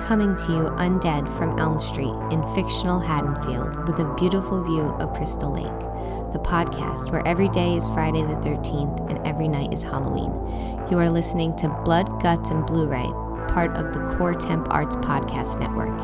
Coming to you undead from Elm Street in fictional Haddonfield with a beautiful view of Crystal Lake, the podcast where every day is Friday the 13th and every night is Halloween. You are listening to Blood, Guts, and Blu-Ray, part of the Core Temp Arts Podcast Network.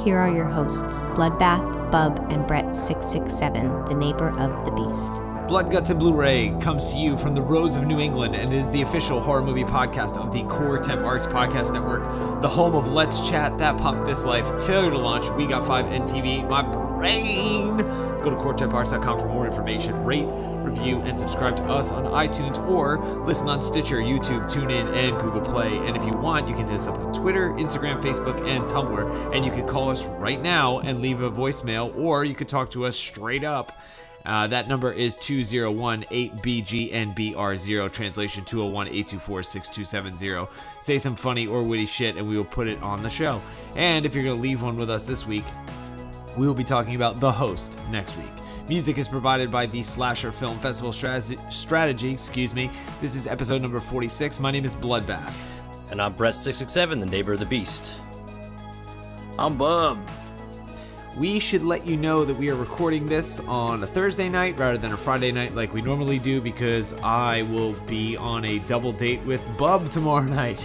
Here are your hosts, Bloodbath, Bub, and Brett667, the neighbor of the beast. Blood, Guts, and Blu-Ray comes to you from the Rose of New England and is the official horror movie podcast of the Core Temp Arts Podcast Network, the home of Let's Chat, That Pop, This Life, Failure to Launch, We Got 5, and TV, My Brain. Go to coretemparts.com for more information. Rate, review, and subscribe to us on iTunes or listen on Stitcher, YouTube, TuneIn, and Google Play. And if you want, you can hit us up on Twitter, Instagram, Facebook, and Tumblr. And you can call us right now and leave a voicemail, or you could talk to us straight up. That number is 201-8BGNBR0, translation 201-824-6270. Say some funny or witty shit and we will put it on the show. And if you're going to leave one with us this week, we will be talking about The Host next week. Music is provided by the Slasher Film Festival Strategy. This is episode number 46. My name is Bloodbath. And I'm Brett667, the neighbor of the beast. I'm Bub. We should let you know that we are recording this on a Thursday night rather than a Friday night like we normally do because I will be on a double date with Bub tomorrow night.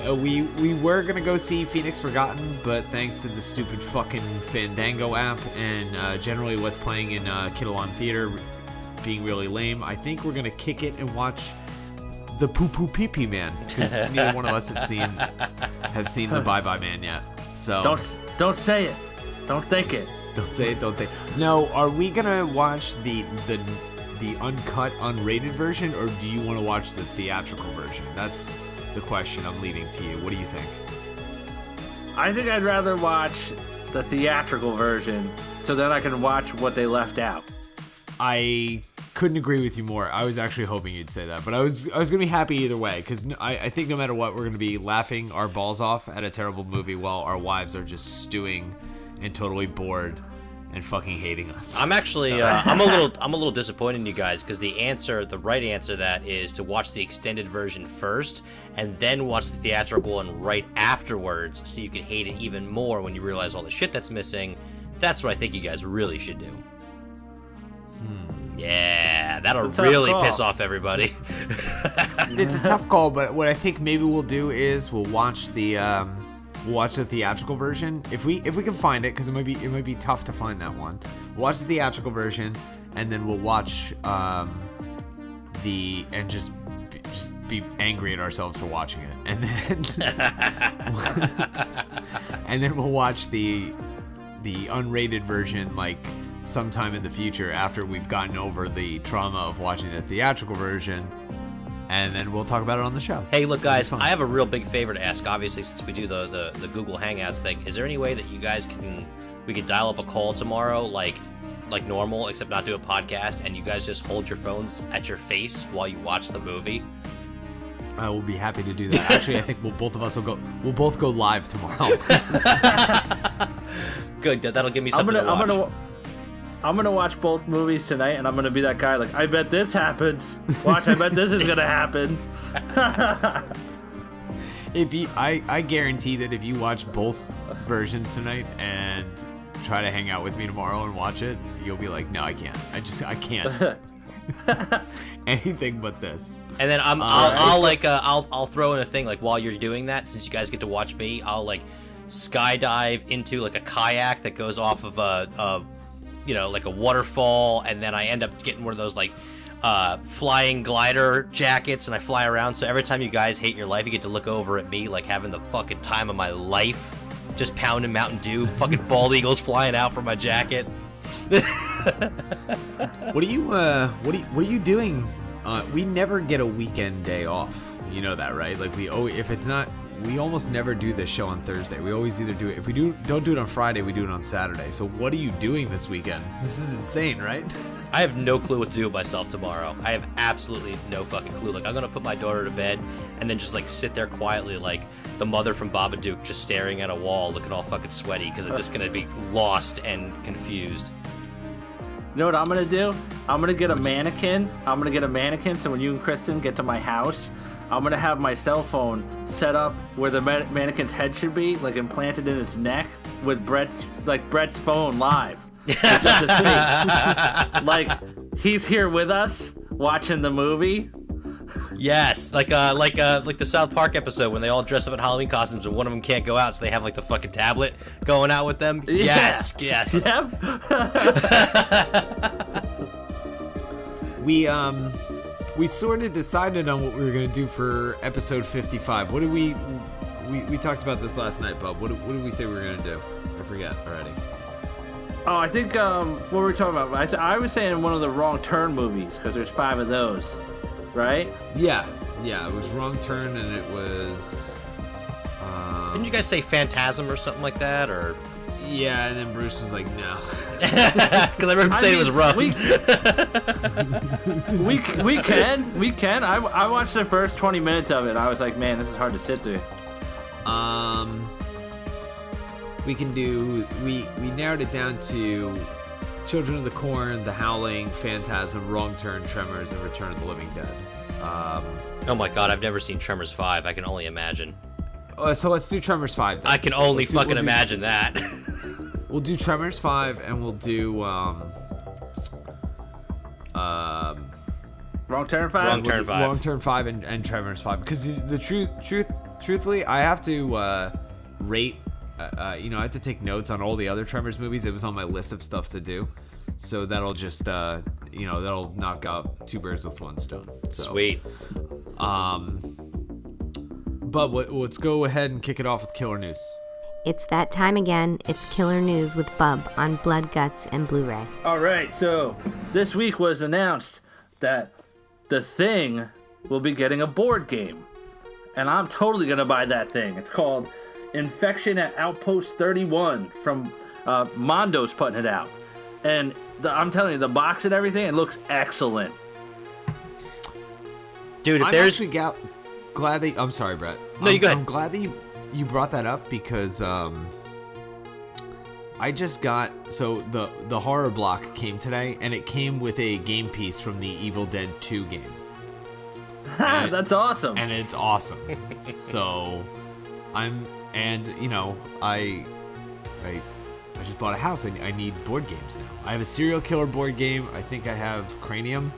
We were going to go see Phoenix Forgotten, but thanks to the stupid fucking Fandango app and generally what's playing in Kitalon Theater being really lame, I think we're going to kick it and watch the Poo Poo Pee Pee Man because neither one of us have seen the Bye Bye Man yet. So Don't say it. Don't think it. Don't say it. Don't think. No, are we gonna watch the uncut, unrated version, or do you want to watch the theatrical version? That's the question I'm leaving to you. What do you think? I think I'd rather watch the theatrical version so then I can watch what they left out. I couldn't agree with you more. I was actually hoping you'd say that, but I was gonna be happy either way because I think no matter what, we're gonna be laughing our balls off at a terrible movie while our wives are just stewing and totally bored and fucking hating us. I'm actually I'm a little disappointed in you guys because the right answer to that is to watch the extended version first and then watch the theatrical one right afterwards so you can hate it even more when you realize all the shit that's missing. That's what I think you guys really should do. Yeah, that'll really piss off everybody. It's a tough call, but what I think maybe we'll do is we'll watch the theatrical version if we can find it, because it might be tough to find that one. We'll watch the theatrical version, and then we'll watch and just be angry at ourselves for watching it, and then we'll watch the unrated version like sometime in the future after we've gotten over the trauma of watching the theatrical version, and then we'll talk about it on the show. Hey, look, guys, I have a real big favor to ask. Obviously, since we do the Google Hangouts thing, is there any way that you guys we could dial up a call tomorrow, like normal, except not do a podcast, and you guys just hold your phones at your face while you watch the movie? I will be happy to do that. Actually, I think we'll both go live tomorrow. Good, that'll give me something to watch. I'm gonna watch both movies tonight, and I'm gonna be that guy like, I bet this happens. Watch, I bet this is gonna happen. I guarantee that if you watch both versions tonight and try to hang out with me tomorrow and watch it, you'll be like, no, I can't. I can't. Anything but this. And then I'll throw in a thing like while you're doing that, since you guys get to watch me, I'll like skydive into like a kayak that goes off of like a waterfall, and then I end up getting one of those like flying glider jackets, and I fly around. So every time you guys hate your life, you get to look over at me like having the fucking time of my life, just pounding Mountain Dew, fucking bald eagles flying out from my jacket. What are you doing? We never get a weekend day off. You know that, right? Like we almost never do this show on Thursday. We always either do it. If we don't do it on Friday, we do it on Saturday. So what are you doing this weekend? This is insane, right? I have no clue what to do with myself tomorrow. I have absolutely no fucking clue. Like, I'm gonna put my daughter to bed and then just like sit there quietly like the mother from Babadook, just staring at a wall looking all fucking sweaty because I'm just gonna be lost and confused. You know what I'm gonna do? I'm gonna get a mannequin. So when you and Kristen get to my house, I'm gonna have my cell phone set up where the mannequin's head should be, like implanted in its neck, with Brett's phone live. With just his face. Like he's here with us watching the movie. Yes, like the South Park episode when they all dress up in Halloween costumes and one of them can't go out, so they have like the fucking tablet going out with them. Yeah. Yes. Yep. We sort of decided on what we were going to do for episode 55. What did we talked about this last night, Bub. What did we say we were going to do? I forget already. Oh, I think what were we talking about? I was saying one of the Wrong Turn movies because there's 5 of those, right? Yeah. It was Wrong Turn, and it was. Didn't you guys say Phantasm or something like that, or? Yeah, and then Bruce was like, no. Because I remember saying it was rough. We can. I watched the first 20 minutes of it. And I was like, man, this is hard to sit through. We can do. We narrowed it down to Children of the Corn, The Howling, Phantasm, Wrong Turn, Tremors, and Return of the Living Dead. Oh my god, I've never seen Tremors 5. I can only imagine. So let's do Tremors 5 then. I can only imagine that. We'll do Tremors 5, and we'll do Wrong Turn 5. Wrong Turn 5. Wrong Turn 5 and Tremors 5, because the truthfully, I have to rate. I have to take notes on all the other Tremors movies. It was on my list of stuff to do, so that'll just that'll knock out 2 birds with 1 stone. So, Sweet. But let's go ahead and kick it off with killer news. It's that time again. It's Killer News with Bub on Blood, Guts, and Blu-ray. All right, so this week was announced that The Thing will be getting a board game. And I'm totally going to buy that thing. It's called Infection at Outpost 31 from Mondo's putting it out. And I'm telling you, the box and everything, it looks excellent. Dude, if I'm there's... actually glad that... I'm sorry, Brett. No, you go ahead. I'm glad that you brought that up because I just got... So the horror block came today, and it came with a game piece from the Evil Dead 2 game. That's awesome. And it's awesome. So I just bought a house. I need board games now. I have a serial killer board game. I think I have Cranium.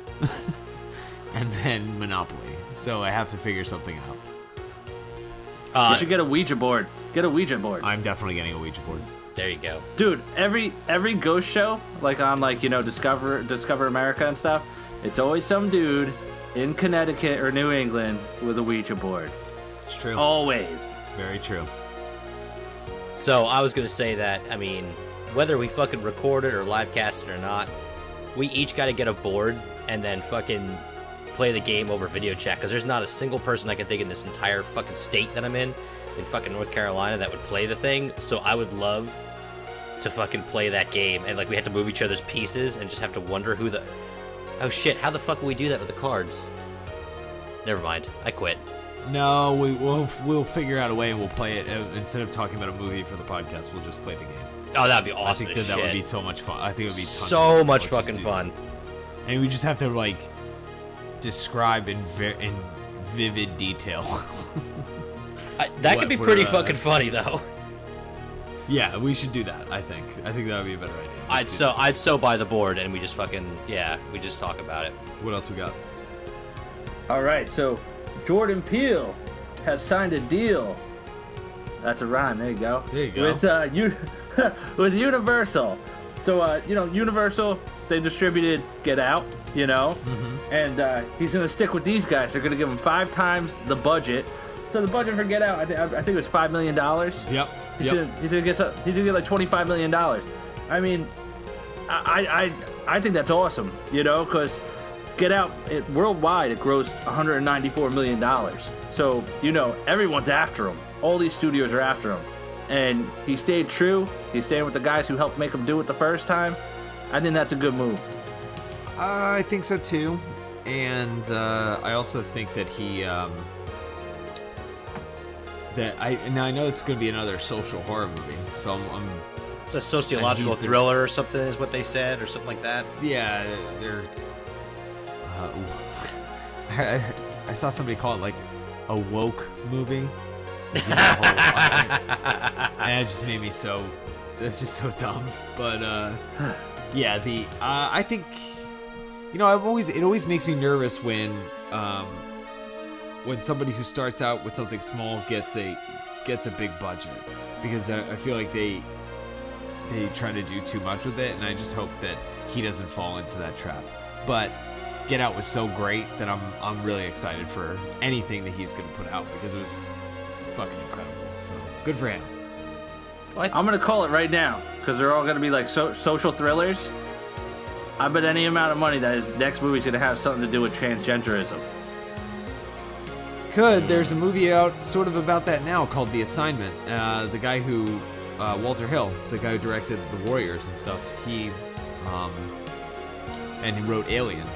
And then Monopoly. So I have to figure something out. You should get a Ouija board. Get a Ouija board. I'm definitely getting a Ouija board. There you go. Dude, every ghost show, like on Discover America and stuff, it's always some dude in Connecticut or New England with a Ouija board. It's true. Always. It's very true. So I was going to say that, I mean, whether we fucking record it or live cast it or not, we each got to get a board and then fucking play the game over video chat, because there's not a single person I can think in this entire fucking state that I'm in fucking North Carolina, that would play the thing. So I would love to fucking play that game, and like we have to move each other's pieces and just have to wonder who the... Oh shit, how the fuck will we do that with the cards? Never mind, I quit. No, we'll figure out a way and we'll play it. Instead of talking about a movie for the podcast, we'll just play the game. Oh, that'd be awesome. I think that would be so much fun. I think it would be tons so of much fun. fucking fun. And we just have to like describe in vivid detail. That could be pretty fucking funny though. Yeah, we should do that. I think that would be a better idea. I'd so buy the board and we just fucking we just talk about it. What else we got? All right, so Jordan Peele has signed a deal. That's a rhyme. There you go. There you go. With Universal. So Universal, they distributed Get Out. And he's gonna stick with these guys. They're gonna give him 5 times the budget. So the budget for Get Out, I think it was $5 million. Yep. He's gonna get like $25 million. I mean, I think that's awesome. Because Get Out, worldwide, it grossed $194 million. So everyone's after him. All these studios are after him, and he stayed true. He's staying with the guys who helped make him do it the first time. I think that's a good move. I think so too, and I also think that he. I know it's going to be another social horror movie, so I'm it's a sociological thriller or something, is what they said, or something like that. Yeah, they're. I saw somebody call it like a woke movie. And it just made me so. That's just so dumb. But yeah, I think, you know, it always makes me nervous when somebody who starts out with something small gets a big budget, because I feel like they try to do too much with it, and I just hope that he doesn't fall into that trap. But Get Out was so great that I'm really excited for anything that he's gonna put out, because it was fucking incredible. So good for him. I'm gonna call it right now, because they're all gonna be like social thrillers. I bet any amount of money that his next movie's gonna have something to do with transgenderism. There's a movie out sort of about that now called The Assignment. The guy who Walter Hill, the guy who directed The Warriors and stuff, he wrote Alien.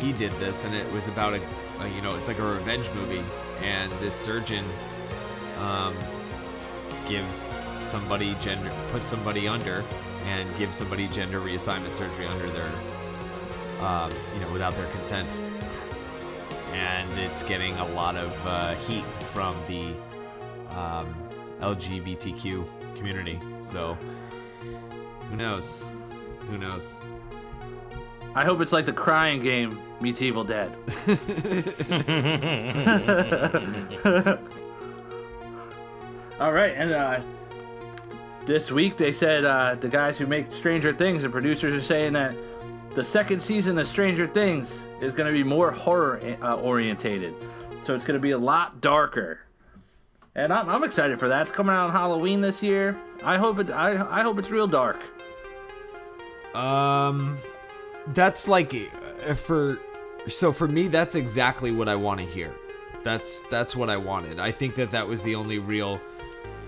He did this, and it was about it's like a revenge movie, and this surgeon puts somebody under and gives somebody gender reassignment surgery under their without their consent. And it's getting a lot of heat from the LGBTQ community. So who knows? I hope it's like the Crying Game meets Evil Dead. All right, and this week they said the guys who make Stranger Things, the producers, are saying that the second season of Stranger Things is going to be more horror orientated, so it's going to be a lot darker, and I'm excited for that. It's coming out on Halloween this year. I hope it's real dark. That's like for me, that's exactly what I want to hear. That's what I wanted. I think that was the only real.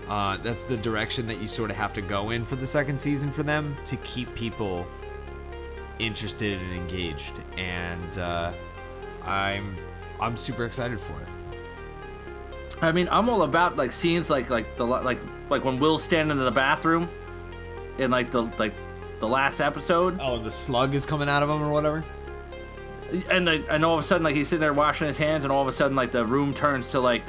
That's the direction that you sort of have to go in for the second season for them to keep people interested and engaged, and I'm super excited for it. I mean, I'm all about like scenes like when Will's standing in the bathroom in like the last episode. Oh, the slug is coming out of him or whatever. And all of a sudden, like, he's sitting there washing his hands, and all of a sudden, like, the room turns to like,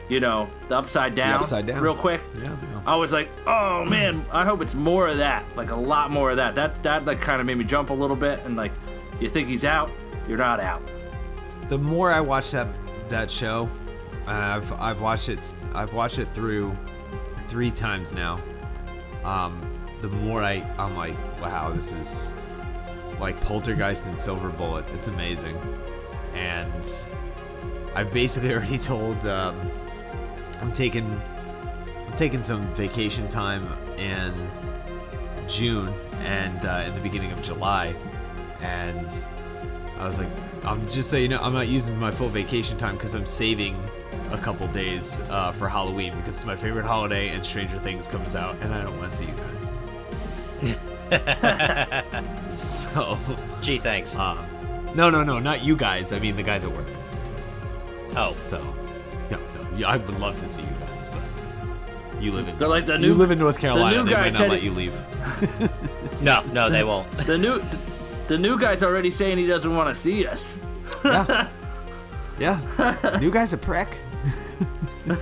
the upside down. The upside down. Real quick. Yeah. I was like, oh man, I hope it's more of that, like a lot more of that. That like kind of made me jump a little bit, and like, you think he's out, you're not out. The more I watch that show, I've watched it through 3 times now. The more I'm like, wow, this is like Poltergeist and Silver Bullet. It's amazing, and I've basically already told. I'm taking some vacation time in June and in the beginning of July, and I was like, just so you know, I'm not using my full vacation time because I'm saving a couple days for Halloween, because it's my favorite holiday and Stranger Things comes out, and I don't want to see you guys. So, gee, thanks. No, not you guys. I mean the guys at work. Oh, so. No, I would love to see you guys, but you live in. They're like you live in North Carolina. They might not let you leave. No, they won't. The new guy's already saying he doesn't want to see us. Yeah. New guy's a prick. We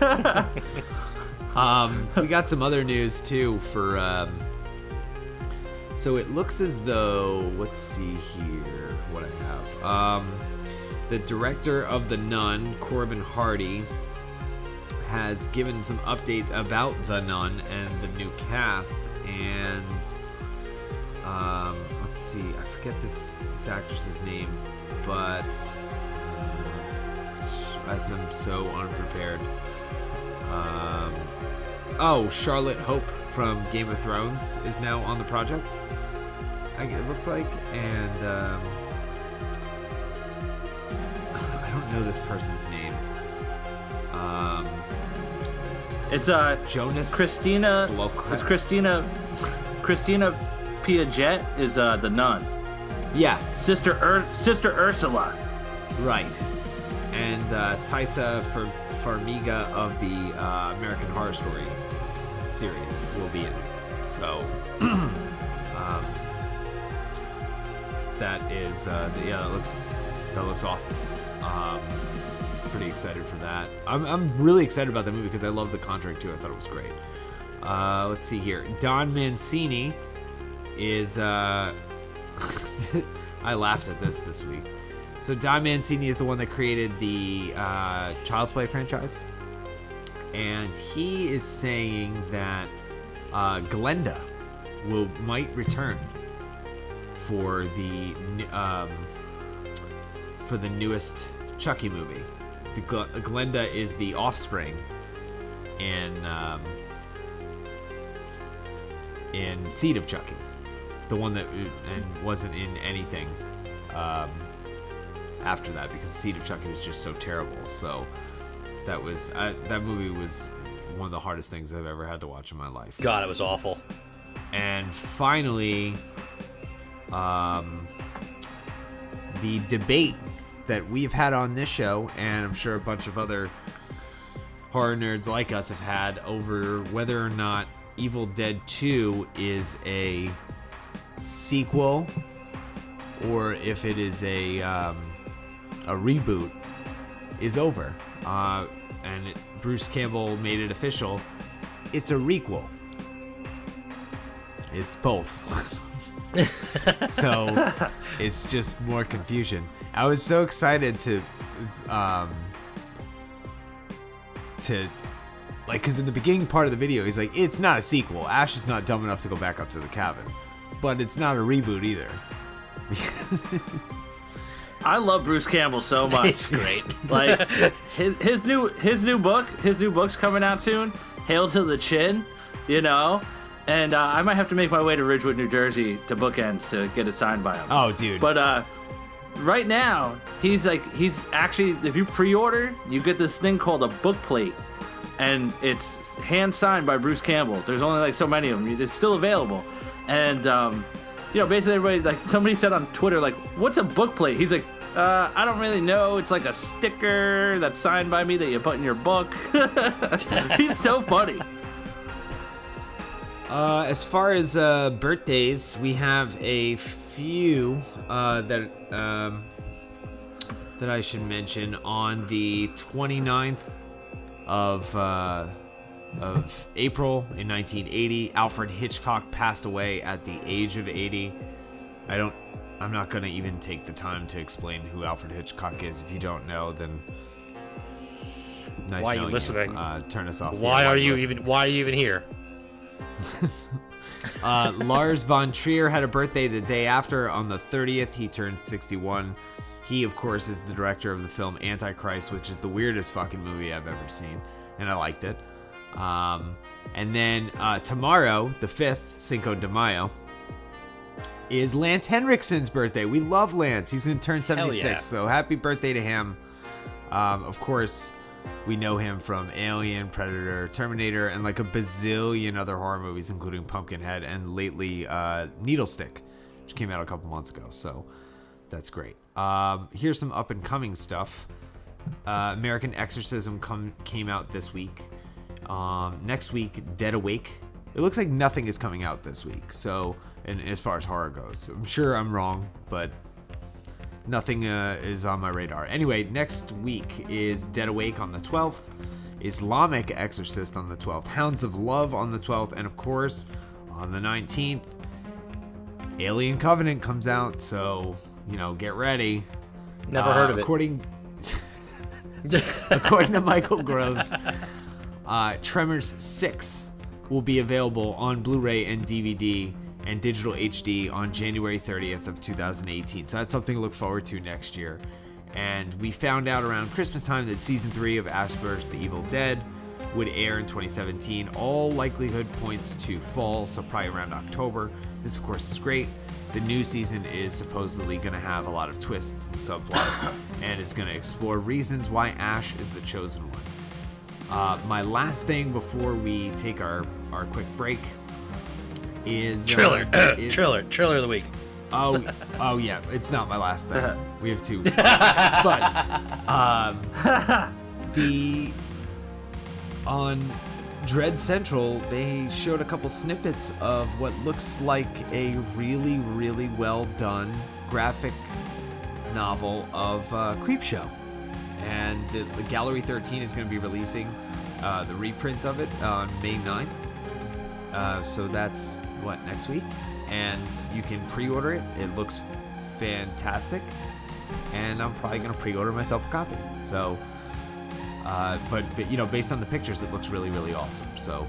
got some other news too for. So it looks as though, let's see here what I have. The director of The Nun, Corbin Hardy, has given some updates about The Nun and the new cast, and let's see, I forget this actress's name, but as I'm so unprepared. Charlotte Hope from Game of Thrones is now on the project, it looks like, and I don't know this person's name. It's Jonas Christina. Bloch- It's Christina Piaget is the nun. Yes. Sister Ursula. Right. And Taissa Farmiga of the American Horror Story series will be in it. So, that is, that looks awesome. pretty excited for that. I'm really excited about that movie because I love The Conjuring too. I thought it was great. Let's see here. Don Mancini is I laughed at this week. So Don Mancini is the one that created the Child's Play franchise, and he is saying that Glenda might return for the newest Chucky movie. Glenda is the offspring in Seed of Chucky, the one that wasn't in anything after that because Seed of Chucky was just so terrible. So that movie was one of the hardest things I've ever had to watch in my life. God, it was awful. And finally, the debate that we've had on this show, and I'm sure a bunch of other horror nerds like us have had, over whether or not Evil Dead 2 is a sequel or if it is a reboot, is over. And Bruce Campbell made it official. It's a requel. It's both. So it's just more confusion. I was so excited to like, because in the beginning part of the video, he's like, it's not a sequel. Ash is not dumb enough to go back up to the cabin. But it's not a reboot either. I love Bruce Campbell so much. It's great. Like his new book's coming out soon. Hail to the Chin, you know. And I might have to make my way to Ridgewood, New Jersey to Bookends to get it signed by him. Oh, dude. But right now, he's actually, if you pre-order, you get this thing called a book plate. And it's hand signed by Bruce Campbell. There's only like so many of them. It's still available. And, basically everybody, like somebody said on Twitter, like, what's a book plate? He's like, I don't really know. It's like a sticker that's signed by me that you put in your book. He's so funny. As far as birthdays, we have a few that I should mention. On the 29th of April in 1980, Alfred Hitchcock passed away at the age of 80. I'm not gonna even take the time to explain who Alfred Hitchcock is. If you don't know, then nice. Why are you listening? Turn us off. Why are you even here? Lars von Trier had a birthday the day after. On the 30th, he turned 61. He, of course, is the director of the film Antichrist, which is the weirdest fucking movie I've ever seen, and I liked it. And then tomorrow, the 5th, Cinco de Mayo, is Lance Henriksen's birthday. We love Lance. He's going to turn 76, yeah. So happy birthday to him. Of course, we know him from Alien, Predator, Terminator, and like a bazillion other horror movies, including Pumpkinhead and lately Needlestick, which came out a couple months ago. So that's great. Here's some up-and-coming stuff. American Exorcism came out this week. Next week, Dead Awake. It looks like nothing is coming out this week. So, and as far as horror goes, I'm sure I'm wrong, but nothing is on my radar. Anyway, next week is Dead Awake on the 12th, Islamic Exorcist on the 12th, Hounds of Love on the 12th, and of course, on the 19th, Alien Covenant comes out, so, get ready. Never heard of it. According to Michael Groves, Tremors 6 will be available on Blu-ray and DVD and digital HD on January 30th of 2018. So that's something to look forward to next year. And we found out around Christmas time that season 3 of Ash vs. the Evil Dead would air in 2017. All likelihood points to fall, so probably around October. This, of course, is great. The new season is supposedly going to have a lot of twists and subplots, and is going to explore reasons why Ash is the chosen one. My last thing before we take our quick break is Trailer of the week. Oh yeah, it's not my last thing. We have two. But on Dread Central, they showed a couple snippets of what looks like a really, really well done graphic novel of Creepshow. and the Gallery 13 is going to be releasing the reprint of it on May 9th. So that's next week, and you can pre-order it. It looks fantastic, and I'm probably going to pre-order myself a copy. So, but based on the pictures, it looks really, really awesome. So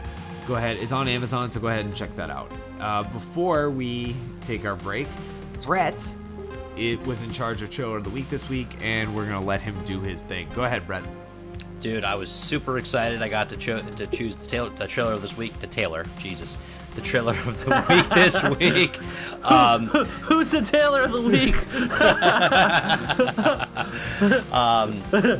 go ahead. It's on Amazon, so go ahead and check that out. Before we take our break, Brett was in charge of Trailer of the Week this week, and we're going to let him do his thing. Go ahead, Brett. Dude, I was super excited. I got to choose the trailer of this week. The trailer of the week this week. Who's the Taylor of the Week?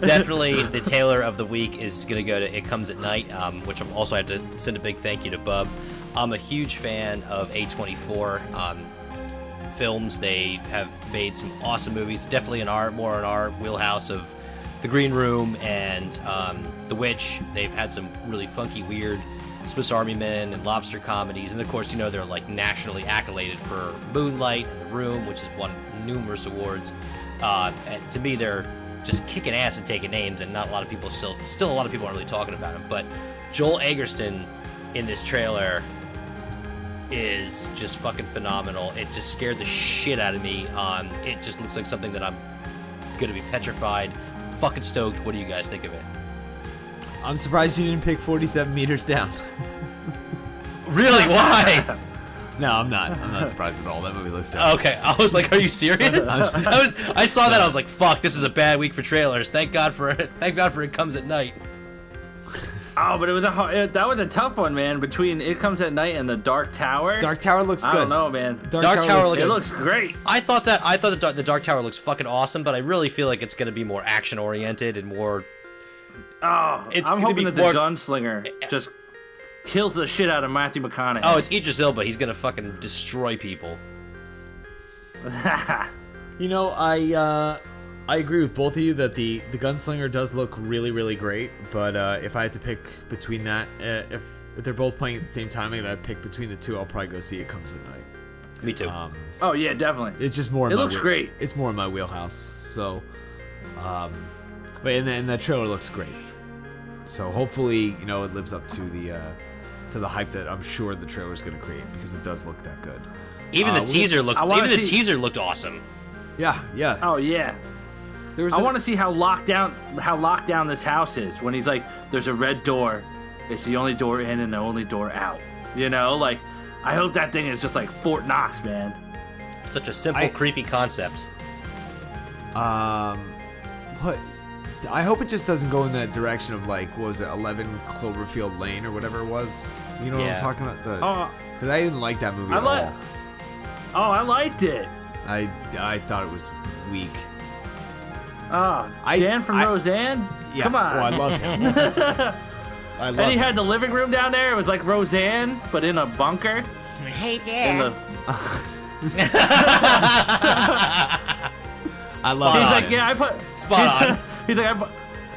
Definitely the Taylor of the Week is going to go to It Comes at Night, which I'm also have to send a big thank you to Bub. I'm a huge fan of A24 films. They have made some awesome movies, definitely more in our wheelhouse of The Green Room and The Witch. They've had some really funky, weird Swiss Army Men and lobster comedies, and of course, they're like nationally accoladed for Moonlight and The Room, which has won numerous awards. And to me, they're just kicking ass and taking names, and not a lot of people still a lot of people aren't really talking about them. But Joel Egerton in this trailer is just fucking phenomenal. It just scared the shit out of me. It just looks like something that I'm gonna be petrified. Fucking stoked. What do you guys think of it? I'm surprised you didn't pick 47 meters down. Really? Why? No, I'm not surprised at all. That movie looks dope. Okay, I was like, are you serious? I saw that. I was like, fuck, this is a bad week for trailers. Thank God for It Comes at Night. Oh, but that was a tough one, man. Between It Comes at Night and The Dark Tower. Dark Tower looks good. I don't know, man. Dark Tower looks great. I thought the Dark Tower looks fucking awesome, but I really feel like it's gonna be more action oriented and more. I'm hoping that the gunslinger just kills the shit out of Matthew McConaughey. Oh, it's Idris Elba. He's gonna fucking destroy people. I agree with both of you that the Gunslinger does look really, really great, but if I had to pick between that, if they're both playing at the same time and I pick between the two, I'll probably go see It Comes at Night. Me too. Oh yeah, definitely. It's just more. It looks great. It's more in my wheelhouse. So, but and that trailer looks great. So hopefully, it lives up to the hype that I'm sure the trailer's going to create, because it does look that good. Even the teaser looked. The teaser looked awesome. Yeah. Oh yeah. I want to see how locked down this house is. When he's like, "There's a red door. It's the only door in and the only door out." I hope that thing is just like Fort Knox, man. Such a simple, creepy concept. What? I hope it just doesn't go in that direction of what was it, 11 Cloverfield Lane or whatever it was. You know what I'm talking about? Because I didn't like that movie at all. Oh, I liked it. I thought it was weak. Dan from Roseanne? Yeah. Come on. Oh, I love him. And he had the living room down there. It was like Roseanne, but in a bunker. Hey, Dan. I love it. He's like, yeah, on. He's like,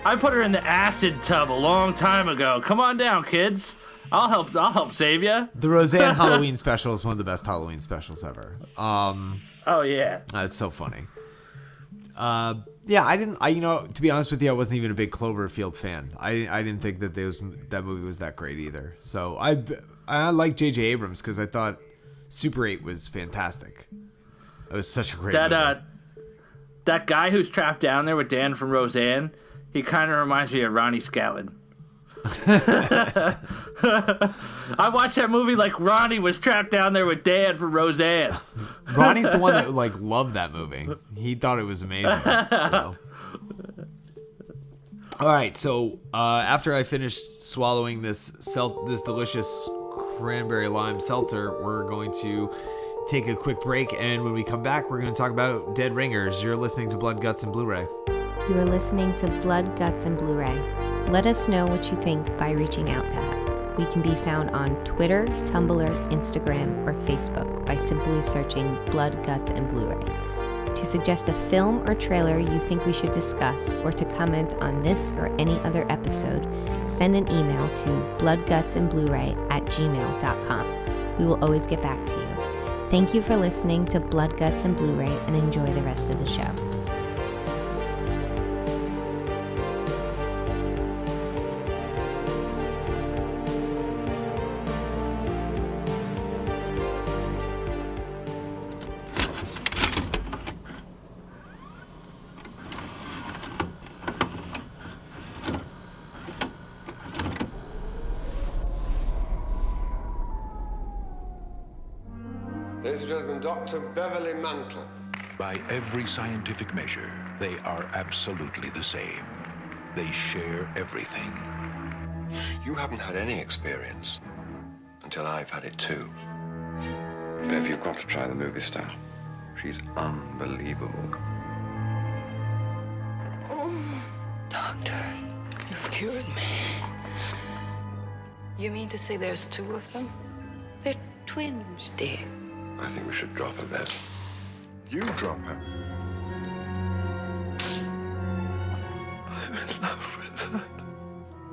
I put her in the acid tub a long time ago. Come on down, kids. I'll help save you. The Roseanne Halloween special is one of the best Halloween specials ever. Oh yeah. It's so funny. Yeah, to be honest with you, I wasn't even a big Cloverfield fan. I didn't think that that movie was that great either. So I like J.J. Abrams because I thought Super 8 was fantastic. It was such a great movie. That guy who's trapped down there with Dan from Roseanne, he kind of reminds me of Ronnie Scowen. I watched that movie like Ronnie was trapped down there with Dan from Roseanne. Ronnie's the one that loved that movie. He thought it was amazing. So. All right, so after I finished swallowing this delicious cranberry lime seltzer, we're going to take a quick break, and when we come back, we're going to talk about Dead Ringers. You're listening to Blood, Guts, and Blu-ray. You are listening to Blood, Guts, and Blu-ray. Let us know what you think by reaching out to us. We can be found on Twitter, Tumblr, Instagram, or Facebook by simply searching Blood, Guts, and Blu-ray. To suggest a film or trailer you think we should discuss, or to comment on this or any other episode, send an email to bloodgutsandbluray@gmail.com. We will always get back to you. Thank you for listening to Blood, Guts, and Blu-ray, and enjoy the rest of the show. Ladies and gentlemen, Dr. Beverly Mantle. By every scientific measure, they are absolutely the same. They share everything. You haven't had any experience until I've had it too. Bev, you've got to try the movie star. She's unbelievable. Doctor, you've cured me. You mean to say there's two of them? They're twins, dear. I think we should drop her, Bev. You drop her. I'm in love with her.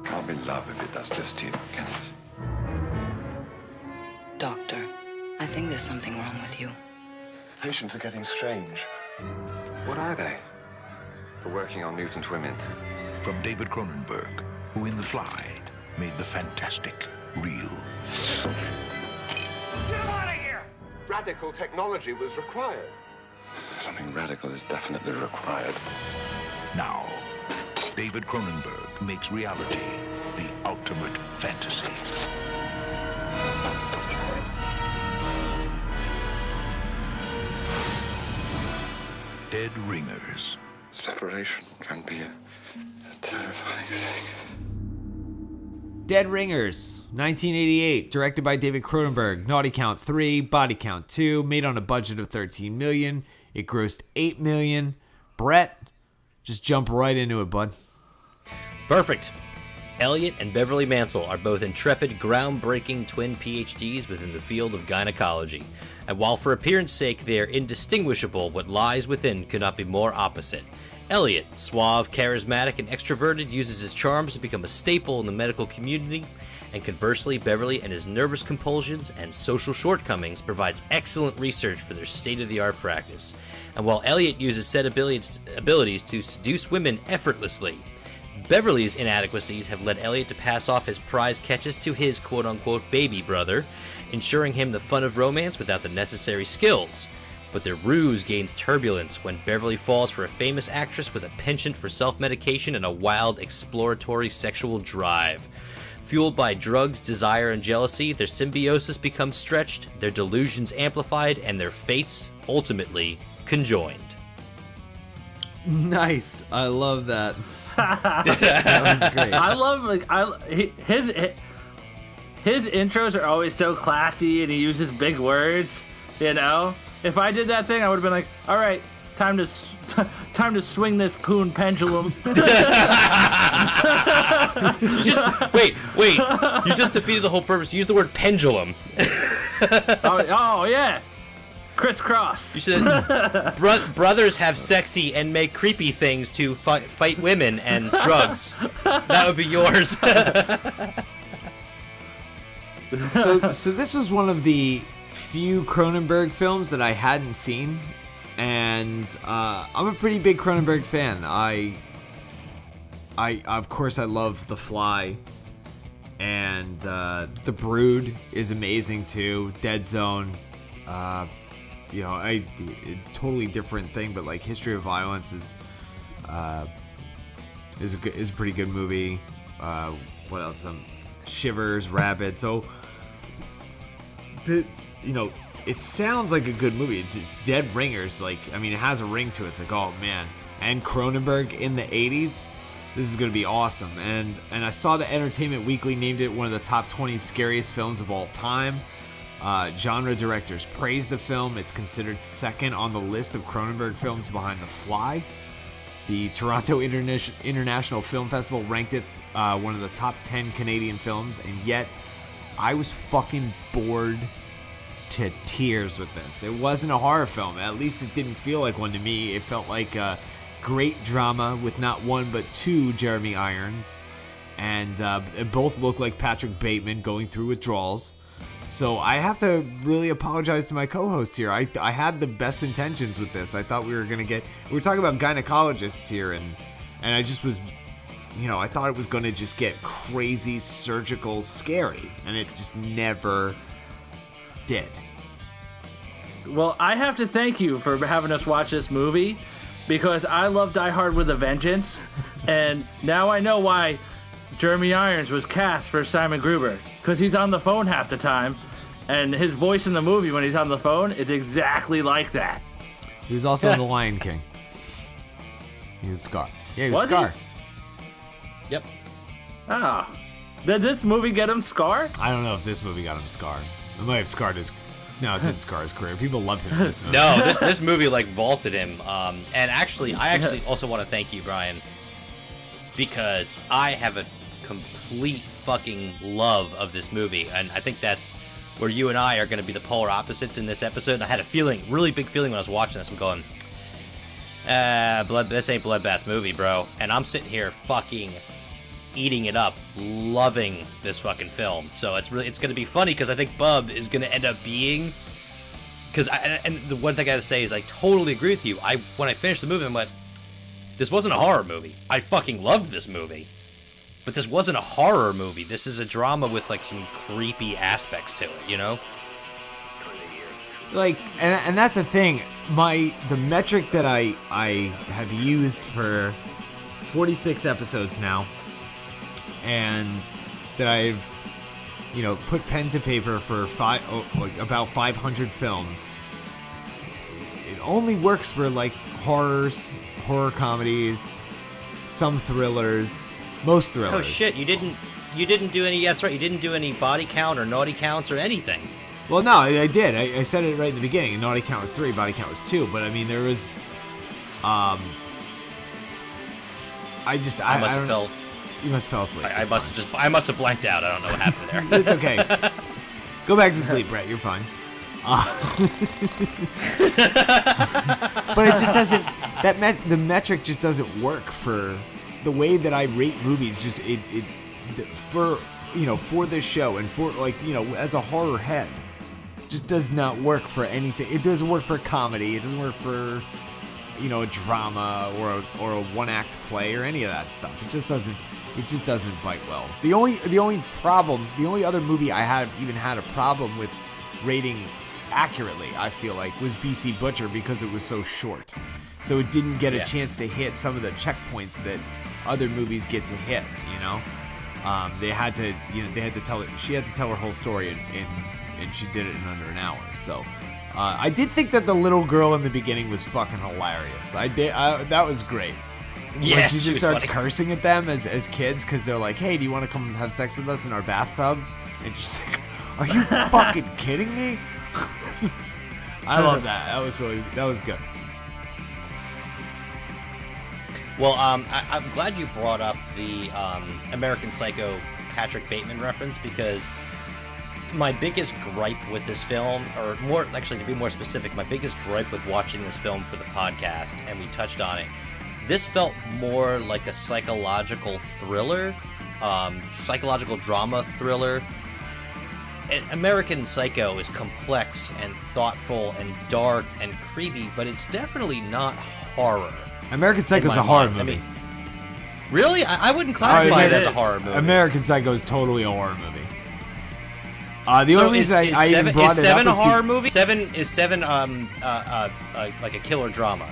Can't be love if it does this to you, can it? Doctor, I think there's something wrong with you. Patients are getting strange. What are they? For working on mutant women. From David Cronenberg, who in The Fly made the fantastic real. Get him out of here! Radical technology was required. Something radical is definitely required. Now, David Cronenberg makes reality the ultimate fantasy. Dead Ringers. Separation can be a terrifying thing. Dead Ringers, 1988, directed by David Cronenberg. Naughty Count 3, Body Count 2, made on a budget of $13 million. It grossed $8 million. Brett, just jump right into it, bud. Perfect. Elliot and Beverly Mantle are both intrepid, groundbreaking twin PhDs within the field of gynecology. And while for appearance sake they are indistinguishable, what lies within could not be more opposite. Elliot, suave, charismatic, and extroverted, uses his charms to become a staple in the medical community, and conversely, Beverly and his nervous compulsions and social shortcomings provides excellent research for their state-of-the-art practice. And while Elliot uses said abilities to seduce women effortlessly, Beverly's inadequacies have led Elliot to pass off his prize catches to his quote-unquote baby brother, ensuring him the fun of romance without the necessary skills. But their ruse gains turbulence when Beverly falls for a famous actress with a penchant for self-medication and a wild, exploratory sexual drive. Fueled by drugs, desire, and jealousy, their symbiosis becomes stretched, their delusions amplified, and their fates ultimately conjoined. Nice. I love that. That was great. I love his intros are always so classy, and he uses big words. You know, if I did that thing, I would have been like, "All right, time to swing this poon pendulum." You just wait. You just defeated the whole purpose. Use the word pendulum. oh yeah, crisscross. You should. Brothers have sexy and make creepy things to fight women and drugs. That would be yours. So this was one of the few Cronenberg films that I hadn't seen, and I'm a pretty big Cronenberg fan. I of course I love The Fly, and The Brood is amazing too. Dead Zone, you know, a totally different thing, but like History of Violence is a pretty good movie. What else? Shivers, Rabid. So you know, it sounds like a good movie. It's just Dead Ringers. Like, I mean, it has a ring to it. It's like, oh man. And Cronenberg in the 80s. This is going to be awesome. And I saw that Entertainment Weekly named it one of the top 20 scariest films of all time. Genre directors praise the film. It's considered second on the list of Cronenberg films behind The Fly. The Toronto International Film Festival ranked it one of the top 10 Canadian films, and yet I was fucking bored to tears with this. It wasn't a horror film. At least it didn't feel like one to me. It felt like a great drama with not one but two Jeremy Irons, and both look like Patrick Bateman going through withdrawals. So I have to really apologize to my co-host here. I had the best intentions with this. I thought we were talking about gynecologists here, and I just was, you know, I thought it was going to just get crazy, surgical, scary, and it just never did. Well, I have to thank you for having us watch this movie, because I love Die Hard with a Vengeance, and now I know why Jeremy Irons was cast for Simon Gruber, because he's on the phone half the time, And his voice in the movie when he's on the phone is exactly like that. He was also in The Lion King. He was Scar. Yeah, he was Was he? Scar. Yep. Oh. Did this movie get him Scar? I don't know if this movie got him Scar. It might have scarred his... No, it didn't scar his career. People love him in this movie. No, this movie like vaulted him. And actually, I also want to thank you, Brian, because I have a complete fucking love of this movie, and I think that's where you and I are going to be the polar opposites in this episode. And I had a feeling, really big feeling when I was watching this. I'm going, this ain't Bloodbath's movie, bro. And I'm sitting here fucking eating it up, loving this fucking film. So it's going to be funny because I think Bub is going to end up being, and the one thing I gotta say is I totally agree with you. When I finished the movie, I'm like, this wasn't a horror movie. I fucking loved this movie, but this wasn't a horror movie. This is a drama with like some creepy aspects to it, you know? Like, and that's the thing. The metric that I have used for 46 episodes now, and that I've, put pen to paper for about 500 films. It only works for like horror comedies, some thrillers, most thrillers. Oh shit! You didn't do any. That's right. You didn't do any body count or naughty counts or anything. Well, no, I did. I said it right in the beginning. Naughty count was 3, body count was 2. But I mean, there was, I must have fell. You must have fell asleep. I must have blanked out. I don't know what happened there. It's okay. Go back to sleep, Brett. You're fine. But it just doesn't. The metric just doesn't work for the way that I rate movies. Just for this show and for as a horror head, just does not work for anything. It doesn't work for comedy. It doesn't work for a drama or a one-act play or any of that stuff. It just doesn't bite well. The only other movie I had a problem with rating accurately, I feel like, was BC Butcher, because it was so short. So it didn't get a chance to hit some of the checkpoints that other movies get to hit, They had to tell it. She had to tell her whole story, and she did it in under an hour. So I did think that the little girl in the beginning was fucking hilarious. That was great. Yeah, when she just starts funny. cursing at them as kids because they're like, "Hey, do you want to come have sex with us in our bathtub?" And she's like, "Are you fucking kidding me?" I love that. That was good. Well, I'm glad you brought up the American Psycho Patrick Bateman reference, because my biggest gripe with this film, or more, actually to be more specific, my biggest gripe with watching this film for the podcast, and we touched on it, this felt more like a psychological thriller, psychological drama thriller. American Psycho is complex and thoughtful and dark and creepy, but it's definitely not horror. American Psycho is a horror movie. I mean, really? I wouldn't classify it as a horror movie. American Psycho is totally a horror movie. The only reason I even brought it up is Seven a horror movie? Is Seven like a killer drama?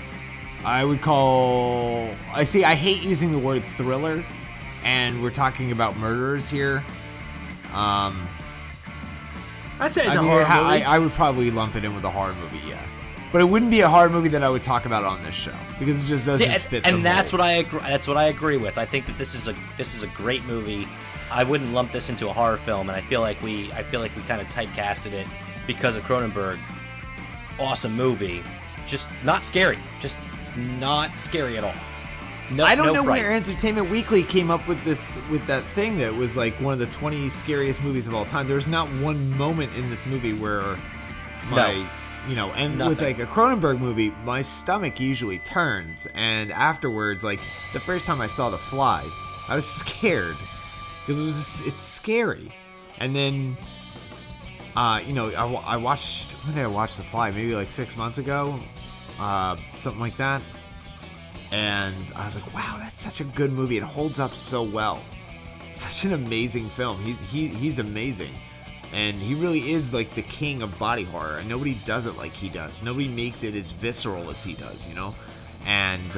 I would call. I hate using the word thriller, and we're talking about murderers here. I say it's a horror movie. I would probably lump it in with a horror movie, yeah. But it wouldn't be a horror movie that I would talk about on this show, because it just doesn't fit. And that's what I agree. That's what I agree with. I think that this is a great movie. I wouldn't lump this into a horror film, and I feel like we kind of typecasted it because of Cronenberg. Awesome movie, just not scary. Just not scary at all. No, I don't know fright. where Entertainment Weekly came up with that thing that was like one of the 20 scariest movies of all time. There's not one moment in this movie where Nothing. With like a Cronenberg movie, my stomach usually turns, and afterwards, like the first time I saw The Fly, I was scared because it's scary. And then I watched, when did I watch The Fly? Maybe like 6 months ago, something like that. And I was like, wow, that's such a good movie. It holds up so well. Such an amazing film. He's amazing. And he really is like the king of body horror. And nobody does it like he does. Nobody makes it as visceral as he does, And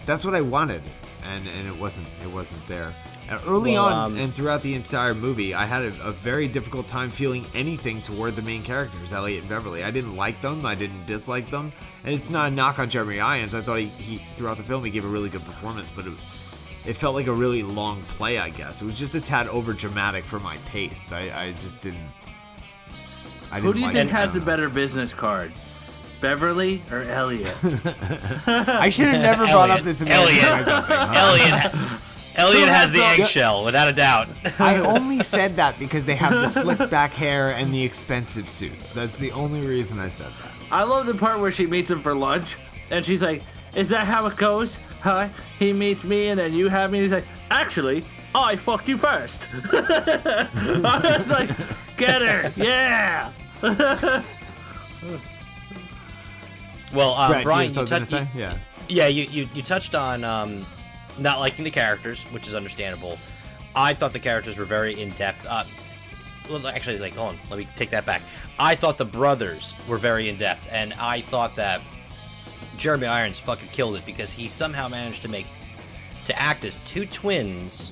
that's what I wanted. and it wasn't there. And early on and throughout the entire movie, I had a very difficult time feeling anything toward the main characters, Elliot and Beverly. I didn't like them, I didn't dislike them, and it's not a knock on Jeremy Irons. I thought he throughout the film he gave a really good performance, but it felt like a really long play, I guess. It was just a tad over dramatic for my taste. I just didn't. Who do you think has the better business card? Beverly or Elliot? I should have never brought up this Elliot. Elliot has the eggshell, without a doubt. I only said that because they have the slick back hair and the expensive suits. That's the only reason I said that. I love the part where she meets him for lunch, and she's like, "Is that how it goes? Huh? He meets me, and then you have me." And he's like, "Actually, I fucked you first." I was like, "Get her, yeah." Well, Brett, Brian, you touched on not liking the characters, which is understandable. I thought the characters were very in depth. Well, actually, hold on, let me take that back. I thought the brothers were very in depth, and I thought that Jeremy Irons fucking killed it because he somehow managed to act as two twins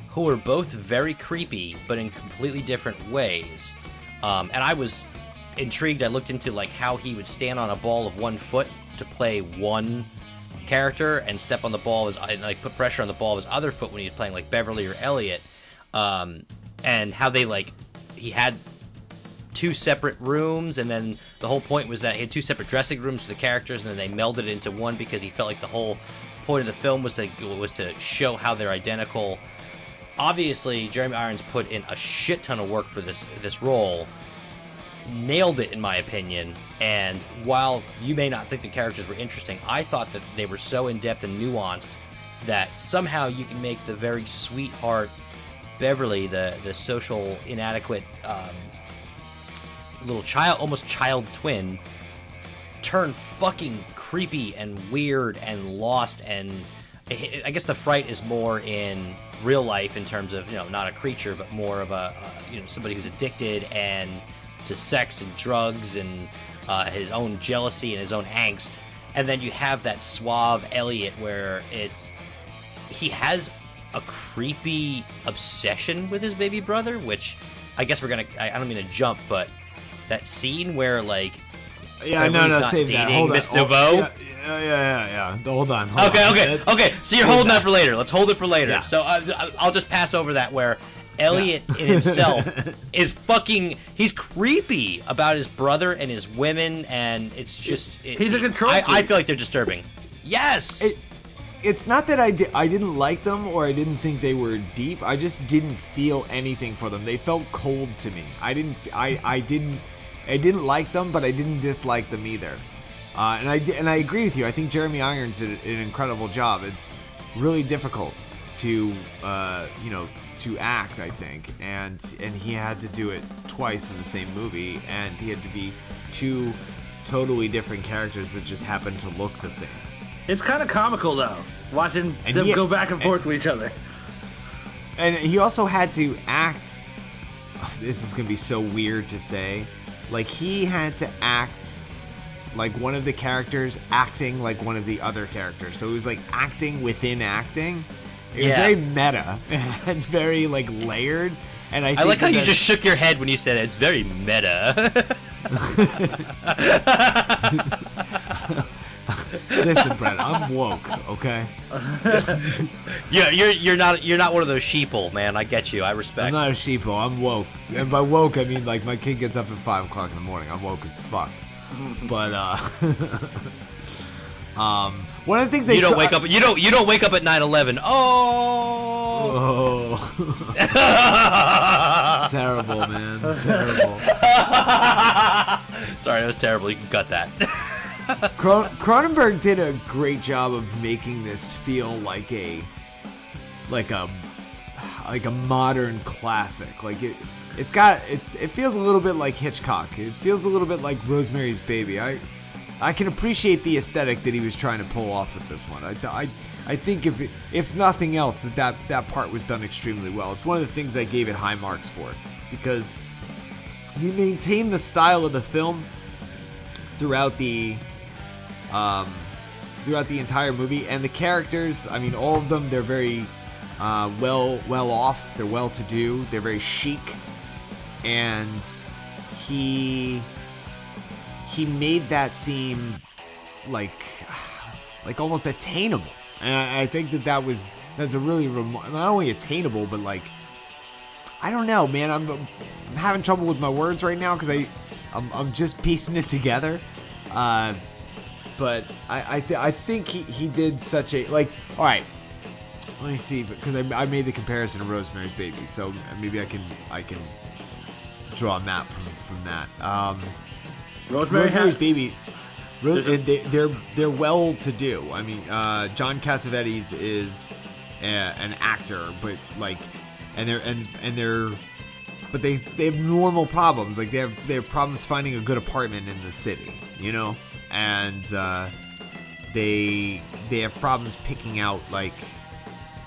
who were both very creepy, but in completely different ways. And I was intrigued. I looked into how he would stand on a ball of 1 foot to play one character and step on the ball of his, and put pressure on the ball of his other foot when he was playing Beverly or Elliot, and how they he had 2 separate rooms, and then the whole point was that he had 2 separate dressing rooms for the characters, and then they melded it into one because he felt like the whole point of the film was to show how they're identical. Obviously, Jeremy Irons put in a shit ton of work for this role. Nailed it, in my opinion. And while you may not think the characters were interesting, I thought that they were so in-depth and nuanced that somehow you can make the very sweetheart Beverly, the social inadequate little child, almost child twin, turn fucking creepy and weird and lost. And I guess the fright is more in real life in terms of, not a creature, but more of a somebody who's addicted and to sex and drugs and his own jealousy and his own angst. And then you have that suave Elliot where he has a creepy obsession with his baby brother, which I guess I don't mean to jump, but that scene where save that. Hold Miss on. Nouveau. Yeah. Hold on. Okay. So you're holding that for later. Let's hold it for later. Yeah. So I'll just pass over that where Elliot in himself is he's creepy about his brother and his women, and it's just he's a control freak. I feel like they're disturbing. Yes. It's not that I didn't like them or I didn't think they were deep. I just didn't feel anything for them. They felt cold to me. I didn't like them, but I didn't dislike them either. And I agree with you. I think Jeremy Irons did an incredible job. It's really difficult to act, I think, and he had to do it twice in the same movie, and he had to be 2 totally different characters that just happened to look the same. It's kind of comical though, watching them go back and forth with each other. And he also had to act. This is gonna be so weird to say. He had to act like one of the characters acting like one of the other characters. So it was acting within acting. It was very meta and very layered. And I like how you just shook your head when you said it. It's very meta. Listen, Brett, I'm woke, okay? Yeah, you're not one of those sheeple, man. I get you. I respect. I'm not a sheeple. I'm woke, and by woke I mean my kid gets up at 5 o'clock in the morning. I'm woke as fuck. But one of the things you don't wake up at 9/11. Oh. Terrible, man. Terrible. Sorry, that was terrible. You can cut that. Cronenberg did a great job of making this feel like a modern classic. It feels a little bit like Hitchcock. It feels a little bit like Rosemary's Baby. I can appreciate the aesthetic that he was trying to pull off with this one. I think if nothing else, that part was done extremely well. It's one of the things I gave it high marks for, because he maintained the style of the film throughout the throughout the entire movie. And the characters, I mean, all of them, they're very well off. They're well to do. They're very chic. And he made that seem like almost attainable. And I think that's a really not only attainable, but like, I don't know, man. I'm having trouble with my words right now because I'm just piecing it together. But I think he did such a, like, all right. Let me see, because I made the comparison to Rosemary's Baby, so maybe I can draw a map from that. Rosemary's Baby. They're well to do. I mean, John Cassavetes is an actor, but like, but they have normal problems. Like they have problems finding a good apartment in the city, you know, and they have problems picking out like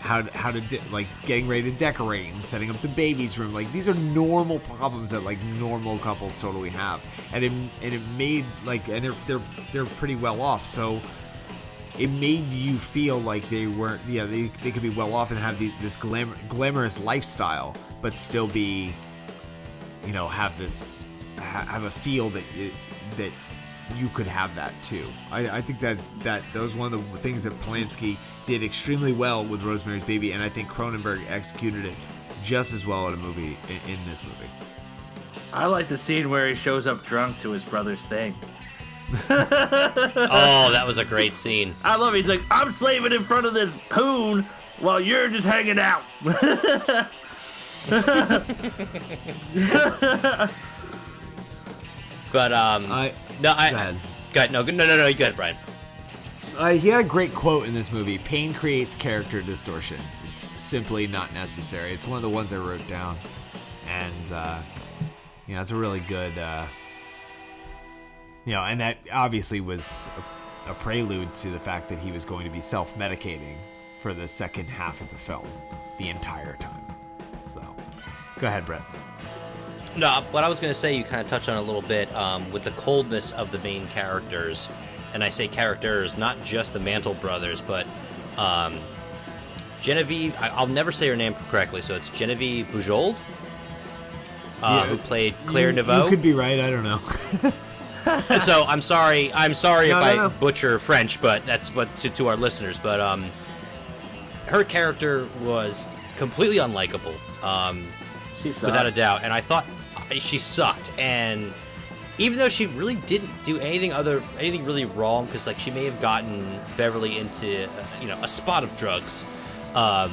how to like getting ready to decorate and setting up the baby's room. Like these are normal problems that like normal couples totally have, and it made like, and they're pretty well off, so it made you feel like they weren't, they could be well off and have this glamorous lifestyle, but still be, you know, have a feel that you could have that too. I think that was one of the things that Polanski did extremely well with Rosemary's Baby, and I think Cronenberg executed it just as well in this movie. I like the scene where he shows up drunk to his brother's thing. Oh, that was a great scene. I love it. He's like, I'm slaving in front of this poon while you're just hanging out. But go ahead, you go ahead, Brian. He had a great quote in this movie: "Pain creates character distortion. It's simply not necessary." It's one of the ones I wrote down, and it's a really good, and that obviously was a prelude to the fact that he was going to be self-medicating for the second half of the film, the entire time. So, go ahead, Brett. No, what I was going to say, you kind of touched on a little bit with the coldness of the main characters. And I say characters, not just the Mantle brothers, but Genevieve, I'll never say her name correctly, so it's Genevieve Bujold, who played Claire Neveu. You could be right, I don't know. So I'm sorry if I butcher French, but that's what to our listeners. But her character was completely unlikable, she sucked, without a doubt, and I thought she sucked. And even though she really didn't do anything really wrong, because like she may have gotten Beverly into a spot of drugs, but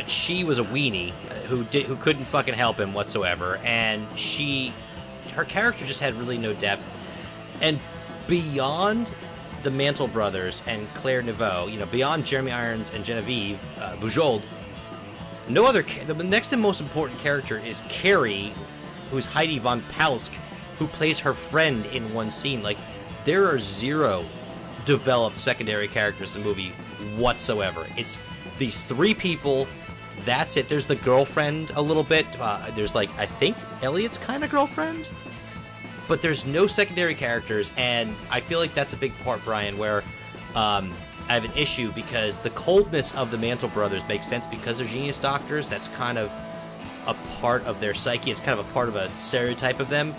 she was a weenie who couldn't fucking help him whatsoever, and her character just had really no depth. And beyond the Mantle brothers and Claire Neveu, beyond Jeremy Irons and Genevieve Bujold, the next and most important character is Carrie, who's Heidi von Palsk, who plays her friend in one scene. Like, there are zero developed secondary characters in the movie whatsoever. It's these three people, that's it. There's the girlfriend a little bit. There's, like, I think Elliot's kind of girlfriend. But there's no secondary characters, and I feel like that's a big part, Brian, where I have an issue, because the coldness of the Mantle brothers makes sense because they're genius doctors. That's kind of a part of their psyche. It's kind of a part of a stereotype of them.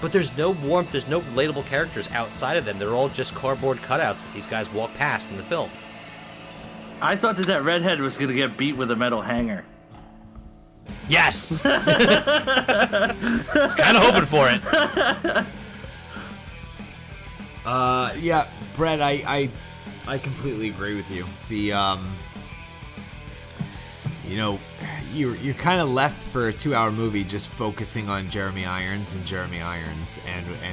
But there's no warmth, there's no relatable characters outside of them. They're all just cardboard cutouts that these guys walk past in the film. I thought that redhead was going to get beat with a metal hanger. Yes! It's kind of hoping for it. Yeah, Brett, I completely agree with you. You're kind of left for a 2-hour movie just focusing on Jeremy Irons and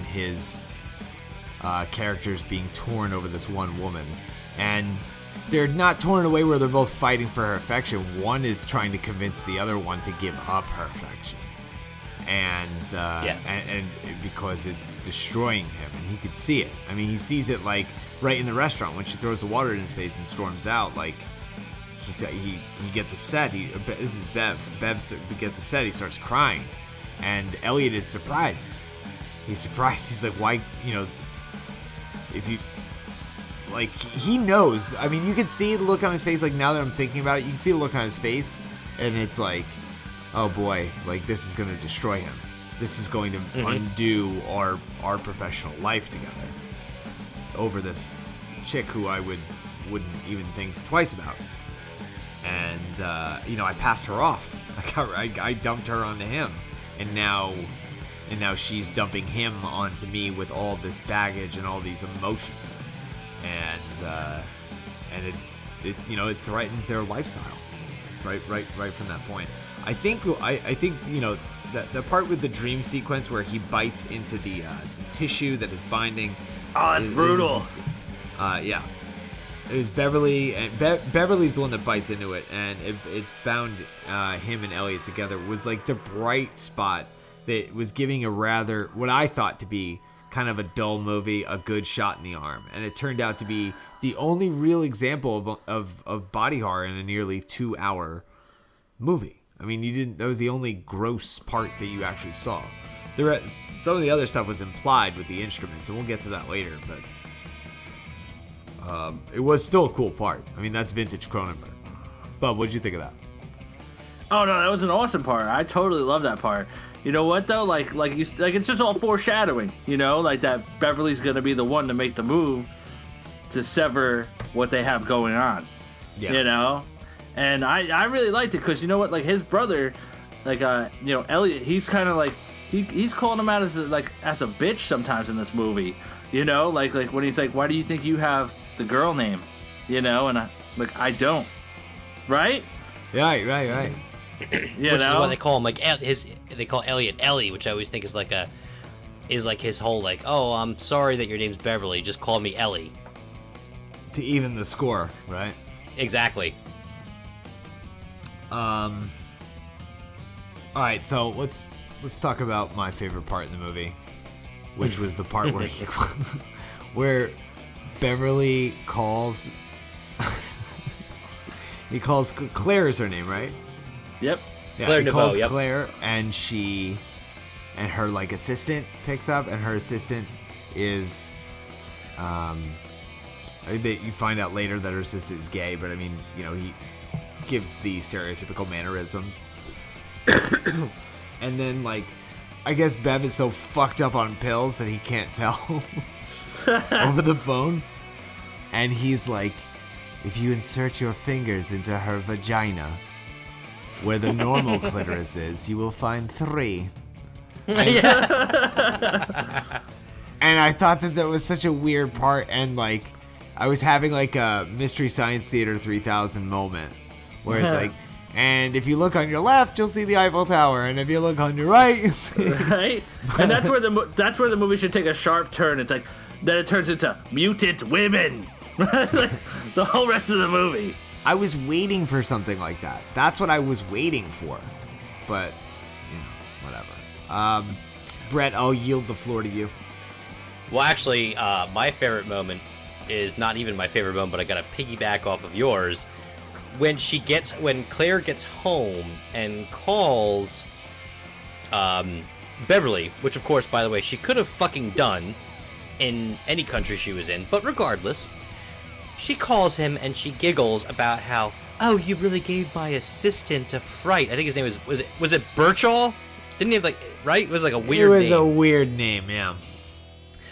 his characters being torn over this one woman. And they're not torn away where they're both fighting for her affection. One is trying to convince the other one to give up her affection. And because it's destroying him, and he could see it. I mean, he sees it like right in the restaurant when she throws the water in his face and storms out. Like, he gets upset. This is Bev. Bev gets upset. He starts crying, and Elliot is surprised. He's surprised. He's like, why? like he knows. I mean, you can see the look on his face. Like now that I'm thinking about it, you can see the look on his face, and it's like, oh boy, like this is gonna destroy him. This is going to undo our professional life together over this chick who I wouldn't even think twice about. And I passed her off. I dumped her onto him, and now she's dumping him onto me with all this baggage and all these emotions, and it threatens their lifestyle, right from that point. I think the part with the dream sequence where he bites into the tissue that is binding. Oh, that's brutal. Yeah. It was Beverly, and Beverly's the one that bites into it, and it's bound him and Elliot together. Was like the bright spot that was giving a rather, what I thought to be kind of a dull movie, a good shot in the arm. And it turned out to be the only real example of body horror in a nearly 2-hour movie. I mean, that was the only gross part that you actually saw. Some of the other stuff was implied with the instruments, and we'll get to that later, but it was still a cool part. I mean, that's vintage Cronenberg. But what'd you think of that? Oh no, that was an awesome part. I totally love that part. You know what though? Like it's just all foreshadowing. You know, like that Beverly's gonna be the one to make the move to sever what they have going on. Yeah. You know, and I really liked it because you know what? Like his brother, like Elliot, he's kind of like he's calling him out as a bitch sometimes in this movie. You know, like when he's like, why do you think you have the girl name? You know, and I don't. Right? Right. Which is why they call him they call Elliot Ellie, which I always think is like his whole oh, I'm sorry that your name's Beverly, just call me Ellie. To even the score, right? Exactly. All right, so let's talk about my favorite part in the movie, which was the part where where Beverly calls. He calls Claire is her name, right? Yep. Yeah, Claire he Neveau, calls yep. Claire, and her assistant picks up, and her assistant is, you find out later that her assistant is gay, but I mean, he gives the stereotypical mannerisms. And then I guess Bev is so fucked up on pills that he can't tell over the phone, and he's like, if you insert your fingers into her vagina, where the normal clitoris is, you will find 3. And I thought that was such a weird part, and I was having a Mystery Science Theater 3000 moment, where it's and if you look on your left, you'll see the Eiffel Tower, and if you look on your right, you'll see. Right, and that's where the movie should take a sharp turn. It's then it turns into mutant women. The whole rest of the movie. I was waiting for something like that. That's what I was waiting for. But, whatever. Brett, I'll yield the floor to you. Well, actually, my favorite moment is not even my favorite moment, but I gotta piggyback off of yours. When Claire gets home and calls Beverly, which of course, by the way, she could have fucking done in any country she was in, but regardless, she calls him and she giggles about how, oh, you really gave my assistant a fright. I think his name was it Birchall? Didn't he have right? It was a weird name. It was a weird name, yeah.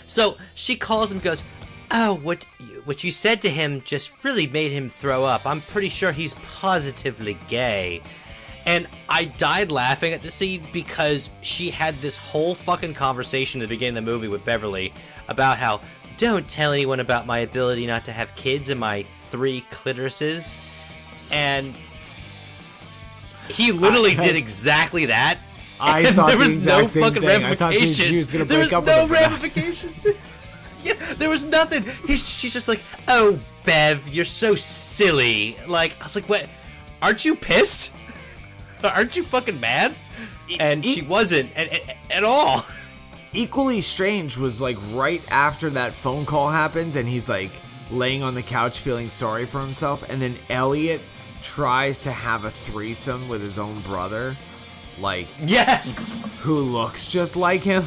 So she calls him and goes, oh, what you said to him just really made him throw up. I'm pretty sure he's positively gay. And I died laughing at the scene because she had this whole fucking conversation at the beginning of the movie with Beverly about how, don't tell anyone about my ability not to have kids and my 3 clitorises. And he literally did exactly that. I thought there was no fucking ramifications. There was no ramifications. Yeah, there was nothing. She's just like, oh, Bev, you're so silly. I was like, what? Aren't you pissed? Aren't you fucking mad? And she wasn't at all. Equally strange was right after that phone call happens, and he's laying on the couch feeling sorry for himself, and then Elliot tries to have a threesome with his own brother, yes, who looks just like him.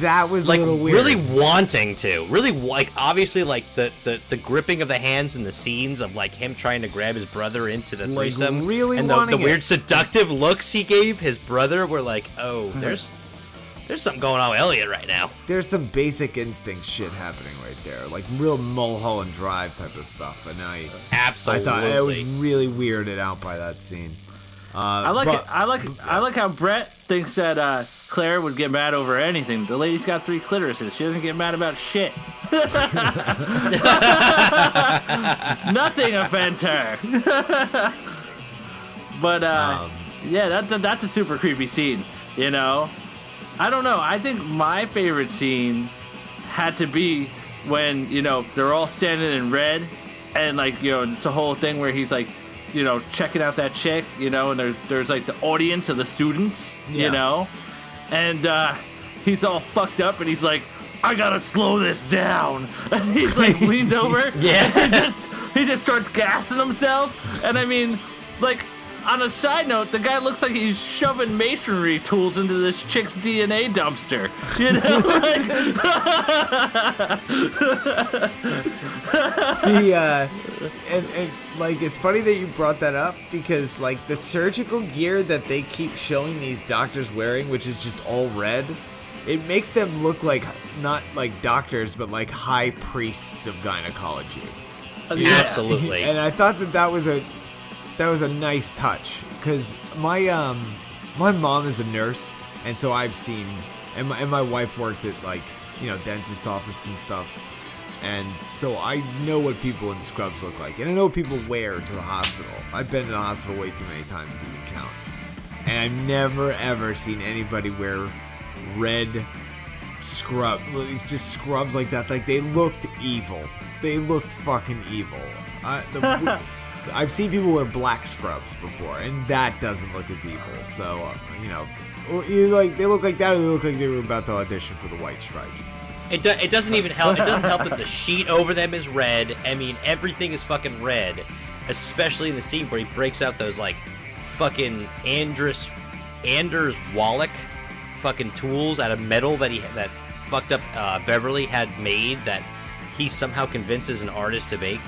That was like a little weird. really wanting to, really like obviously like the gripping of the hands and the scenes of like him trying to grab his brother into the Like, threesome, really and wanting the weird it. seductive looks he gave his brother were like, oh, there's something going on with Elliot right now. There's some Basic Instinct shit happening right there, like real Mulholland Drive type of stuff. And Absolutely. I thought I was really weirded out by that scene. I like how Brett thinks that Claire would get mad over anything. The lady's got 3 clitorises. She doesn't get mad about shit. Nothing offends her. But yeah, that's a super creepy scene. You know, I don't know. I think my favorite scene had to be when they're all standing in red, and like it's a whole thing where he's like, checking out that chick, and there's like the audience of the students, and he's all fucked up, and he's like, I gotta slow this down, and he's like leans over, and he just starts gassing himself, and I mean, like, on a side note, the guy looks like he's shoving masonry tools into this chick's DNA dumpster, And like, it's funny that you brought that up, because like the surgical gear that they keep showing these doctors wearing, which is just all red, it makes them look like not like doctors, but like high priests of gynecology. Yeah. Absolutely. And I thought that was a nice touch, because my mom is a nurse, and so I've seen, and my wife worked at like dentist's office and stuff. And so I know what people in scrubs look like. And I know what people wear to the hospital. I've been to the hospital way too many times to even count. And I've never, ever seen anybody wear red just scrubs like that. Like, they looked evil. They looked fucking evil. I've seen people wear black scrubs before, and that doesn't look as evil. So, they look like that, or they look like they were about to audition for the White Stripes. It doesn't even help. It doesn't help that the sheet over them is red. I mean, everything is fucking red, especially in the scene where he breaks out those like fucking Anders Wallach fucking tools out of metal that fucked up Beverly had made, that he somehow convinces an artist to make.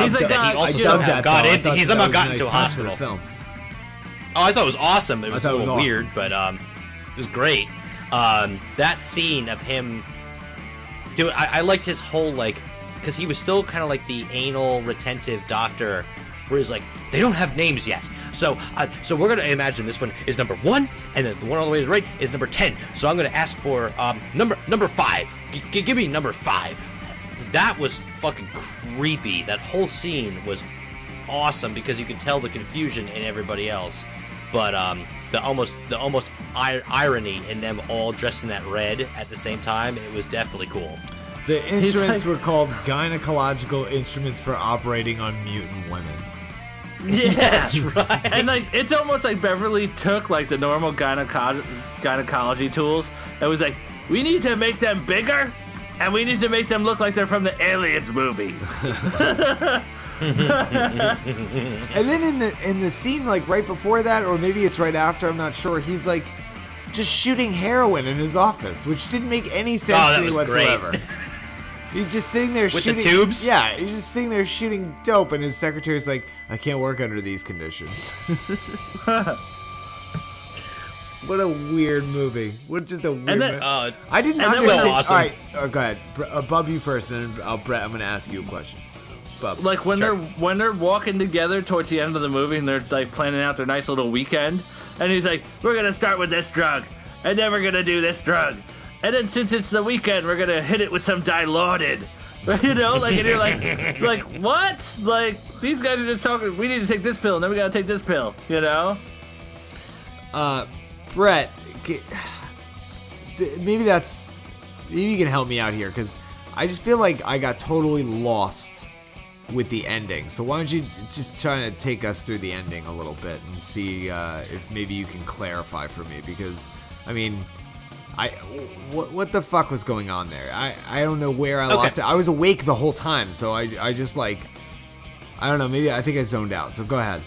He's like, that he also somehow got into. He somehow got into a hospital. Film. Oh, I thought it was awesome. It was a little awesome. weird, but it was great. That scene of him. Dude, I liked his whole, like, because he was still kind of like the anal retentive doctor, where he's like, they don't have names yet, so we're gonna imagine this one is number 1, and then the one all the way to the right is number 10. So I'm gonna ask for number 5. Give me number 5. That was fucking creepy. That whole scene was awesome, because you could tell the confusion in everybody else, but the almost irony in them all dressed in that red at the same time, it was definitely cool. The instruments were called gynecological instruments for operating on mutant women. Yeah, that's right. And like, it's almost like Beverly took like the normal gynecology tools and was like, we need to make them bigger, and we need to make them look like they're from the Aliens movie. And then in the scene, like right before that, or maybe it's right after, I'm not sure, he's like just shooting heroin in his office, which didn't make any sense to me whatsoever. Great. He's just sitting there with shooting the tubes. Yeah, he's just sitting there shooting dope, and his secretary's like, I can't work under these conditions. What a weird movie. What just a weird movie. I didn't understand. So awesome. All right, go ahead. Bub, you first, and then Brett, I'm going to ask you a question. Bub, like when they're walking together towards the end of the movie, and they're like planning out their nice little weekend, and he's like, we're gonna start with this drug, and then we're gonna do this drug, and then since it's the weekend, we're gonna hit it with some Dilaudid. Like, and you're like what? Like, these guys are just talking, we need to take this pill, and then we gotta take this pill, Brett, maybe you can help me out here, because I just feel like I got totally lost with the ending. So why don't you just try to take us through the ending a little bit and see if maybe you can clarify for me, because I mean, what the fuck was going on there? I don't know where I lost it. I was awake the whole time, so I just like, I don't know, maybe I think I zoned out. So go ahead.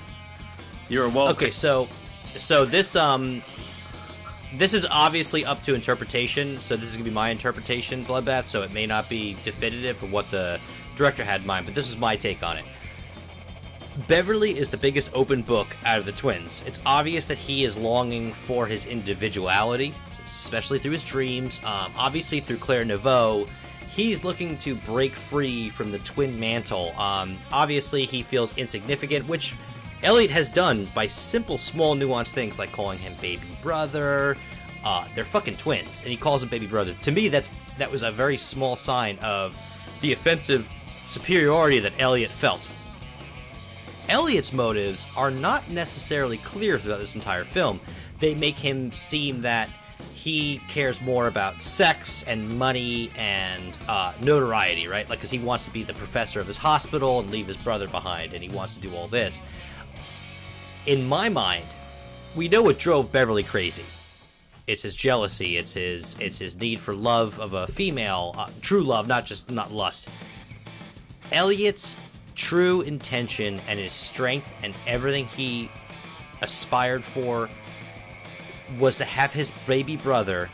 You're woke. Okay, so this this is obviously up to interpretation, so this is going to be my interpretation, Bloodbath, so it may not be definitive for what the director had in mind, but this is my take on it. Beverly is the biggest open book out of the twins. It's obvious that he is longing for his individuality, especially through his dreams. Obviously, through Claire Neveu, he's looking to break free from the twin mantle. Obviously, he feels insignificant, which Elliot has done by simple, small, nuanced things like calling him baby brother. They're fucking twins, and he calls him baby brother. To me, that was a very small sign of the offensive superiority that Elliot felt. Elliot's motives are not necessarily clear throughout this entire film. They make him seem that he cares more about sex and money and notoriety, right? Like, because he wants to be the professor of his hospital and leave his brother behind, and he wants to do all this. In my mind, we know what drove Beverly crazy. It's his jealousy. It's his need for love of a female, true love, not lust. Elliot's true intention and his strength and everything he aspired for was to have his baby brother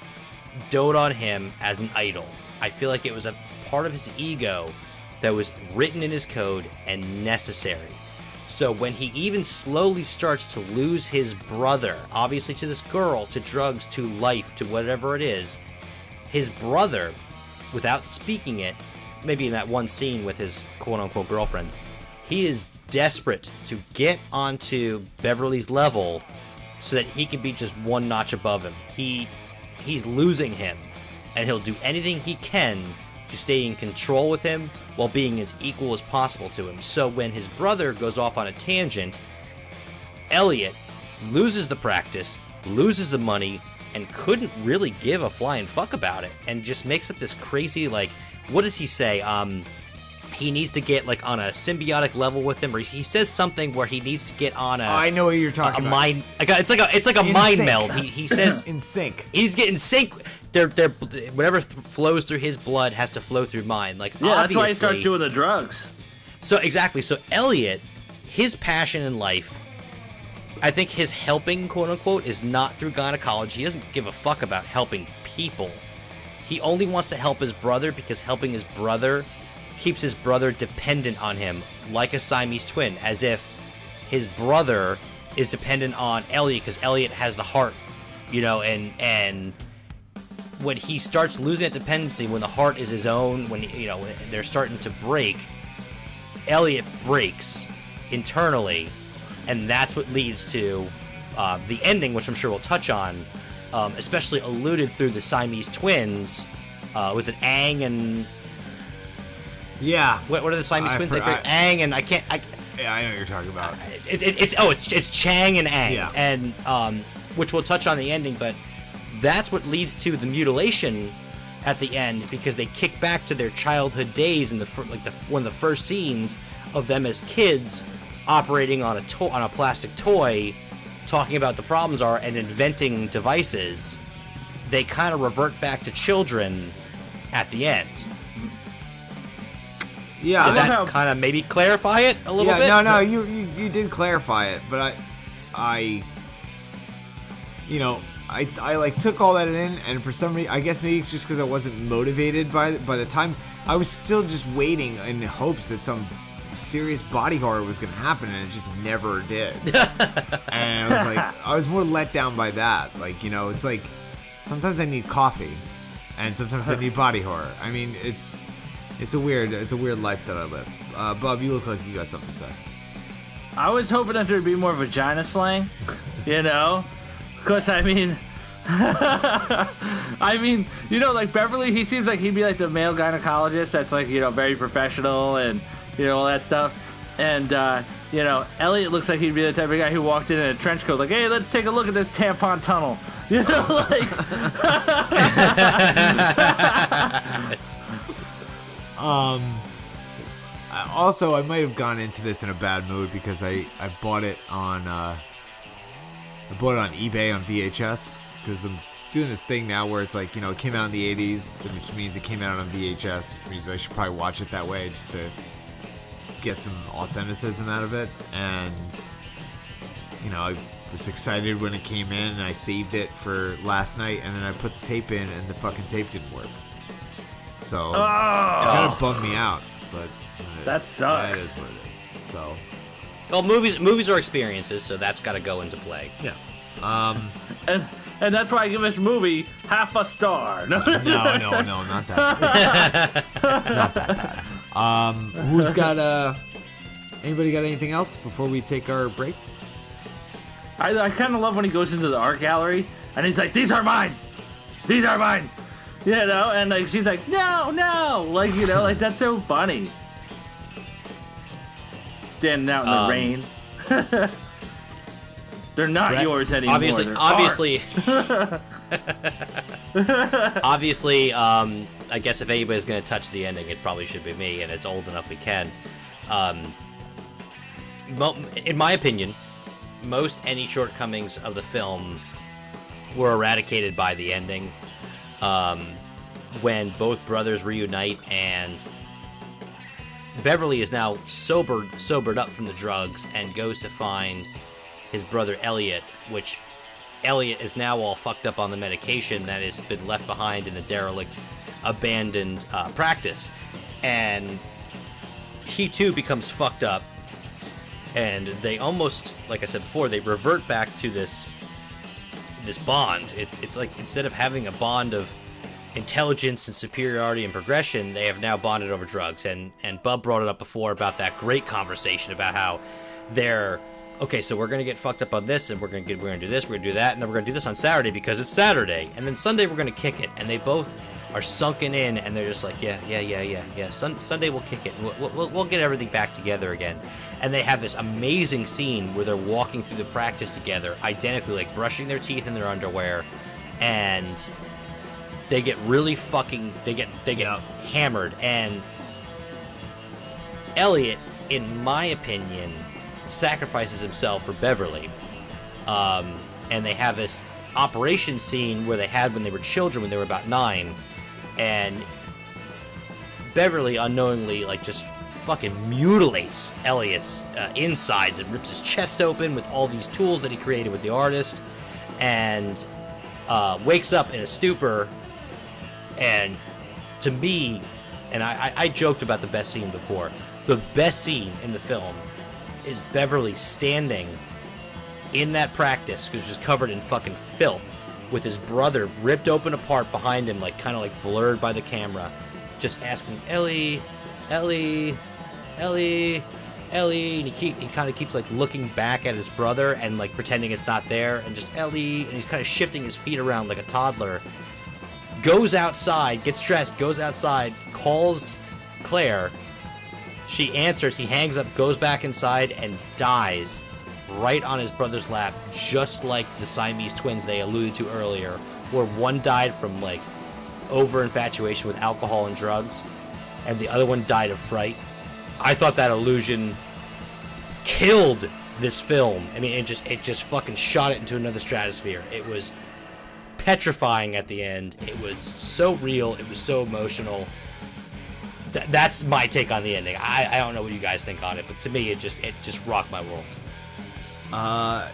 dote on him as an idol. I feel like it was a part of his ego that was written in his code and necessary. So when he even slowly starts to lose his brother, obviously to this girl, to drugs, to life, to whatever it is, his brother, without speaking it, maybe in that one scene with his quote-unquote girlfriend, he is desperate to get onto Beverly's level so that he can be just one notch above him. He's losing him, and he'll do anything he can to stay in control with him while being as equal as possible to him. So when his brother goes off on a tangent, Elliot loses the practice, loses the money, and couldn't really give a flying fuck about it, and just makes up this crazy, like, what does he say? He needs to get like on a symbiotic level with him, or he says something where he needs to get on a. I know what you're talking about. Mind. It's like a mind sync. meld. He says in sync. He's getting sync. They're whatever flows through his blood has to flow through mine. Like, yeah, obviously, that's why he starts doing the drugs. So exactly. So Elliot, his passion in life, I think his helping, quote unquote, is not through gynecology. He doesn't give a fuck about helping people. He only wants to help his brother because helping his brother keeps his brother dependent on him, like a Siamese twin, as if his brother is dependent on Elliot because Elliot has the heart, you know, and when he starts losing that dependency, when the heart is his own, when, you know, they're starting to break, Elliot breaks internally, and that's what leads to the ending, which I'm sure we'll touch on, especially alluded through the Siamese twins. Was it Aang and... Yeah. What are the Siamese twins? Aang and Yeah, I know what you're talking about. It's Chang and Aang. Yeah. And which we'll touch on the ending, but that's what leads to the mutilation at the end, because they kick back to their childhood days in one of the first scenes of them as kids operating on a plastic toy, talking about the problems are and inventing devices. They kind of revert back to children at the end. Yeah, did that kind of maybe clarify it a little bit? No, you did clarify it, but I like took all that in, and for some reason, I guess maybe it's just because I wasn't motivated by the time, I was still just waiting in hopes that some serious body horror was going to happen, and it just never did. And I was like, I was more let down by that. Like, you know, it's like sometimes I need coffee, and sometimes I need body horror. I mean, it's a weird life that I live. Bob, you look like you got something to say. I was hoping that there'd be more vagina slang, you know, because I mean, you know, like Beverly, he seems like he'd be like the male gynecologist that's like, you know, very professional and, you know, all that stuff. And, you know, Elliot looks like he'd be the type of guy who walked in a trench coat like, hey, let's take a look at this tampon tunnel. You know, like... Also, I might have gone into this in a bad mood because I bought it on eBay on VHS, because I'm doing this thing now where it's like, you know, it came out in the 80s, which means it came out on VHS, which means I should probably watch it that way just to get some authenticism out of it. And, you know, I was excited when it came in, and I saved it for last night, and then I put the tape in, and the fucking tape didn't work. So it kind of bummed me out, but that sucks. That is what it is. So, well, movies are experiences, so that's got to go into play. Yeah. And that's why I give this movie half a star. No, not that bad. Not that bad. Who's got anybody got anything else before we take our break? I kind of love when he goes into the art gallery and he's like, "These are mine. These are mine." You know, and like she's like, "No," like, you know, like that's so funny. Standing out in the rain. They're not Brett, yours anymore. Obviously, I guess if anybody's going to touch the ending, it probably should be me, and it's old enough we can. In my opinion, most any shortcomings of the film were eradicated by the ending. When both brothers reunite and Beverly is now sobered up from the drugs and goes to find his brother Elliot, which Elliot is now all fucked up on the medication that has been left behind in a derelict, abandoned practice. And he too becomes fucked up, and they almost, like I said before, they revert back to this bond. It's like, instead of having a bond of intelligence and superiority and progression, they have now bonded over drugs. And Bub brought it up before about that great conversation about how they're, okay, so we're gonna get fucked up on this, and we're gonna do this, we're gonna do that, and then we're gonna do this on Saturday because it's Saturday, and then Sunday we're gonna kick it. And they both are sunken in, and they're just like, yeah. Sunday we'll kick it, and we'll get everything back together again. And they have this amazing scene where they're walking through the practice together, identically, like brushing their teeth in their underwear, and they get really they get hammered. And Elliot, in my opinion, sacrifices himself for Beverly. And they have this operation scene where they had when they were children, when they were about 9, and Beverly unknowingly, like, just fucking mutilates Elliot's insides and rips his chest open with all these tools that he created with the artist, and wakes up in a stupor. And to me, and I joked about the best scene before, the best scene in the film is Beverly standing in that practice, who's just covered in fucking filth, with his brother ripped open apart behind him, like kind of like blurred by the camera, just asking, Ellie, and he kind of keeps like looking back at his brother and like pretending it's not there, and just Ellie, and he's kind of shifting his feet around like a toddler. Goes outside, gets dressed, goes outside, calls Claire. She answers, he hangs up, goes back inside, and dies right on his brother's lap, just like the Siamese twins they alluded to earlier, where one died from like over infatuation with alcohol and drugs, and the other one died of fright. I thought that illusion killed this film. I mean, it just fucking shot it into another stratosphere. It was petrifying at the end. It was so real. It was so emotional. That's my take on the ending. I don't know what you guys think on it, but to me, it just rocked my world. I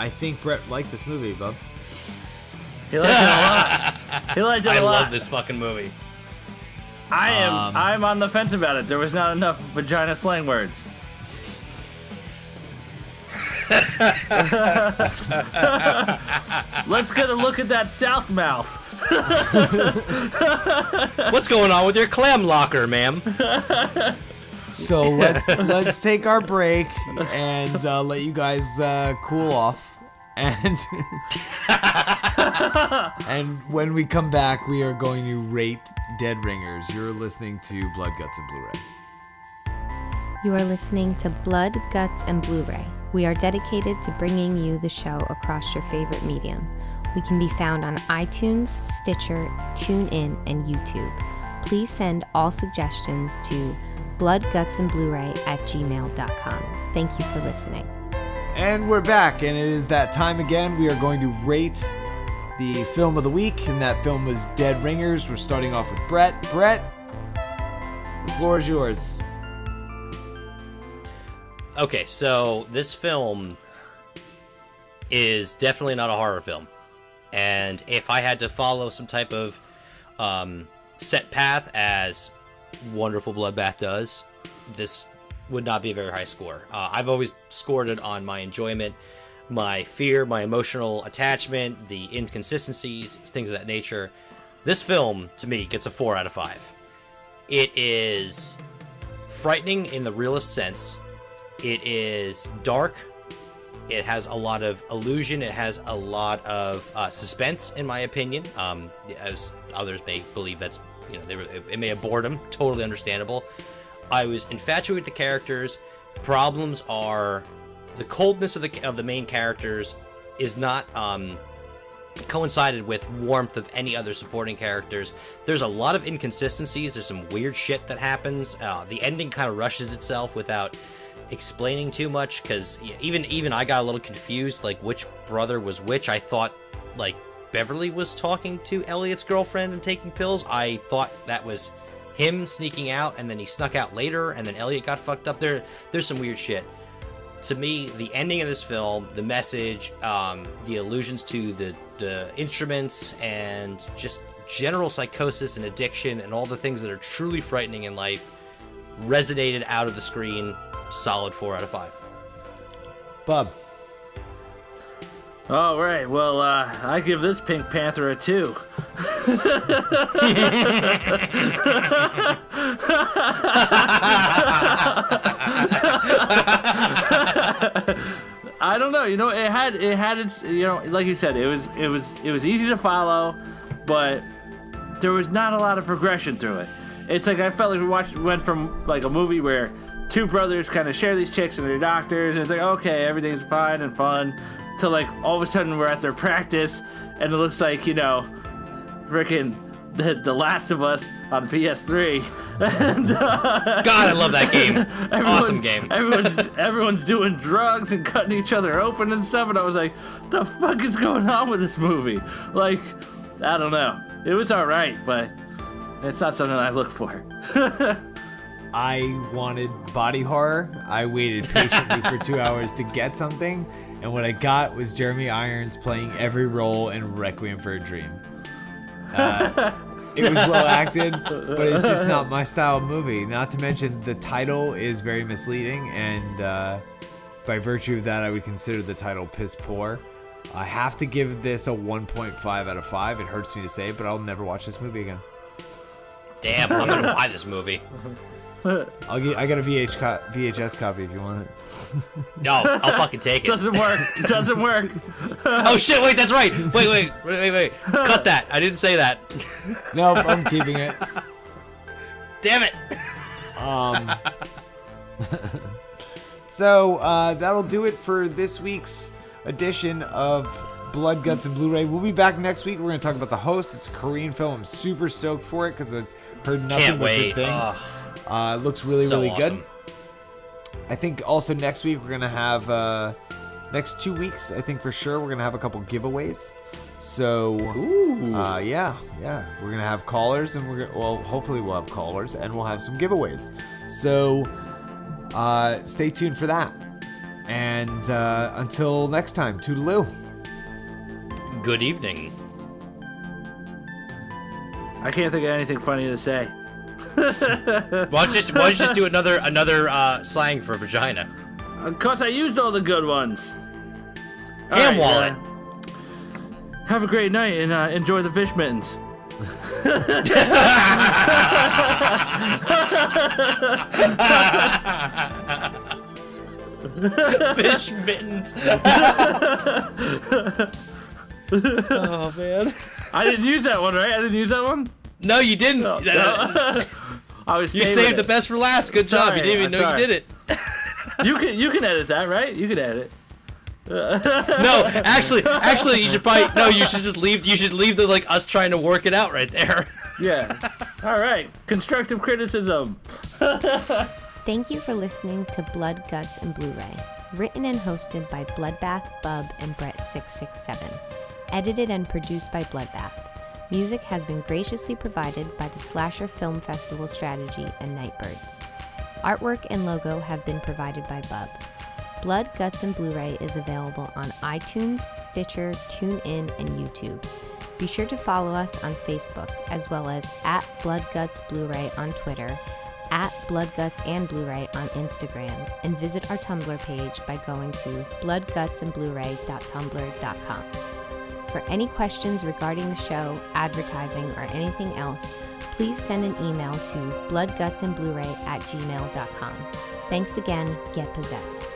think Brett liked this movie, bub. He liked it a lot. He liked it a lot. I love this fucking movie. I'm on the fence about it. There was not enough vagina slang words. Let's get a look at that south mouth. What's going on with your clam locker, ma'am? So let's take our break and let you guys cool off. And and when we come back, we are going to rate Dead Ringers. You're listening to Blood, Guts, and Blu-ray. You are listening to Blood, Guts, and Blu-ray. We are dedicated to bringing you the show across your favorite medium. We can be found on iTunes, Stitcher, TuneIn, and YouTube. Please send all suggestions to bloodgutsandbluray@gmail.com. Thank you for listening. And we're back, and it is that time again. We are going to rate the film of the week, and that film was Dead Ringers. We're starting off with Brett. Brett, the floor is yours. Okay, so this film is definitely not a horror film. And if I had to follow some type of set path as wonderful Bloodbath does, this would not be a very high score. I've always scored it on my enjoyment, my fear, my emotional attachment, the inconsistencies, things of that nature. This film, to me, gets a 4 out of 5. It is frightening in the realest sense. It is dark. It has a lot of illusion. It has a lot of suspense, in my opinion. As others may believe that's, it may have bored them. Totally understandable. I was infatuated with the characters. Problems are the coldness of the main characters is not coincided with warmth of any other supporting characters. There's a lot of inconsistencies. There's some weird shit that happens. The ending kind of rushes itself without explaining too much, because even I got a little confused, like which brother was which. I thought like Beverly was talking to Elliot's girlfriend and taking pills. I thought that was him sneaking out, and then he snuck out later, and then Elliot got fucked up. There's some weird shit. To me, the ending of this film, the message, the allusions to the instruments, and just general psychosis and addiction and all the things that are truly frightening in life resonated out of the screen. Solid 4 out of 5. Bub. All right. Well, I give this Pink Panther a 2. I don't know. It had its. Like you said, it was easy to follow, but there was not a lot of progression through it. It's like I felt like went from like a movie where two brothers kind of share these chicks and they're doctors, and it's like, okay, everything's fine and fun, to like all of a sudden we're at their practice and it looks like, freaking the Last of Us on PS3. And, God, I love that game. Awesome game. Everyone's doing drugs and cutting each other open and stuff, and I was like, the fuck is going on with this movie? Like, I don't know. It was alright, but it's not something I look for. I wanted body horror. I waited patiently for 2 hours to get something, and what I got was Jeremy Irons playing every role in Requiem for a Dream. It was well acted, but it's just not my style of movie. Not to mention the title is very misleading, and by virtue of that, I would consider the title piss poor. I have to give this a 1.5 out of 5. It hurts me to say it, but I'll never watch this movie again. Damn, I'm gonna buy this movie. I got a VHS copy if you want it. No, I'll fucking take it. Doesn't work. Oh shit! Wait, that's right. Wait. Cut that. I didn't say that. Nope, I'm keeping it. Damn it. So that'll do it for this week's edition of Blood, Guts, and Blu-ray. We'll be back next week. We're going to talk about The Host. It's a Korean film. I'm super stoked for it because I've heard nothing but good things. It looks really awesome. good. I think also next week we're going to have, next 2 weeks, I think for sure, we're going to have a couple giveaways. So, yeah, we're going to have callers, and hopefully we'll have callers, and we'll have some giveaways. So, stay tuned for that. And until next time, toodaloo. Good evening. I can't think of anything funny to say. Why don't you just do another slang for vagina? Of course, I used all the good ones. Ham wallet. Have a great night and enjoy the fish mittens. Fish mittens. Oh man. I didn't use that one, right? I didn't use that one? No, you didn't. No. You saved the best for last. Good job. You didn't even know you did it. You can edit that, right? You can edit. No, actually, you should probably You should just leave. You should leave the us trying to work it out right there. Yeah. All right. Constructive criticism. Thank you for listening to Blood, Guts, and Blu-ray. Written and hosted by Bloodbath, Bub, and Brett667. Edited and produced by Bloodbath. Music has been graciously provided by the Slasher Film Festival Strategy and Nightbirds. Artwork and logo have been provided by Bub. Blood, Guts, and Blu-ray is available on iTunes, Stitcher, TuneIn, and YouTube. Be sure to follow us on Facebook, as well as @BloodGutsBluray on Twitter, @bloodgutsandbluray on Instagram, and visit our Tumblr page by going to bloodgutsandbluray.tumblr.com. For any questions regarding the show, advertising, or anything else, please send an email to bloodgutsandbluray@gmail.com. Thanks again. Get possessed.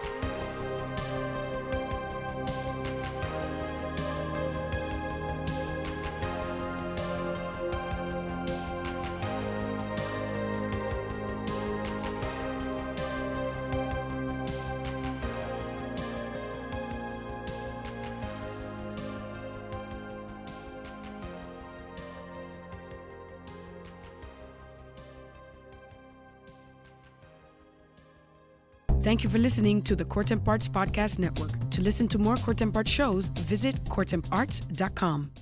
Thank you for listening to the Core Temp Arts Podcast Network. To listen to more Core Temp Arts shows, visit coretemparts.com.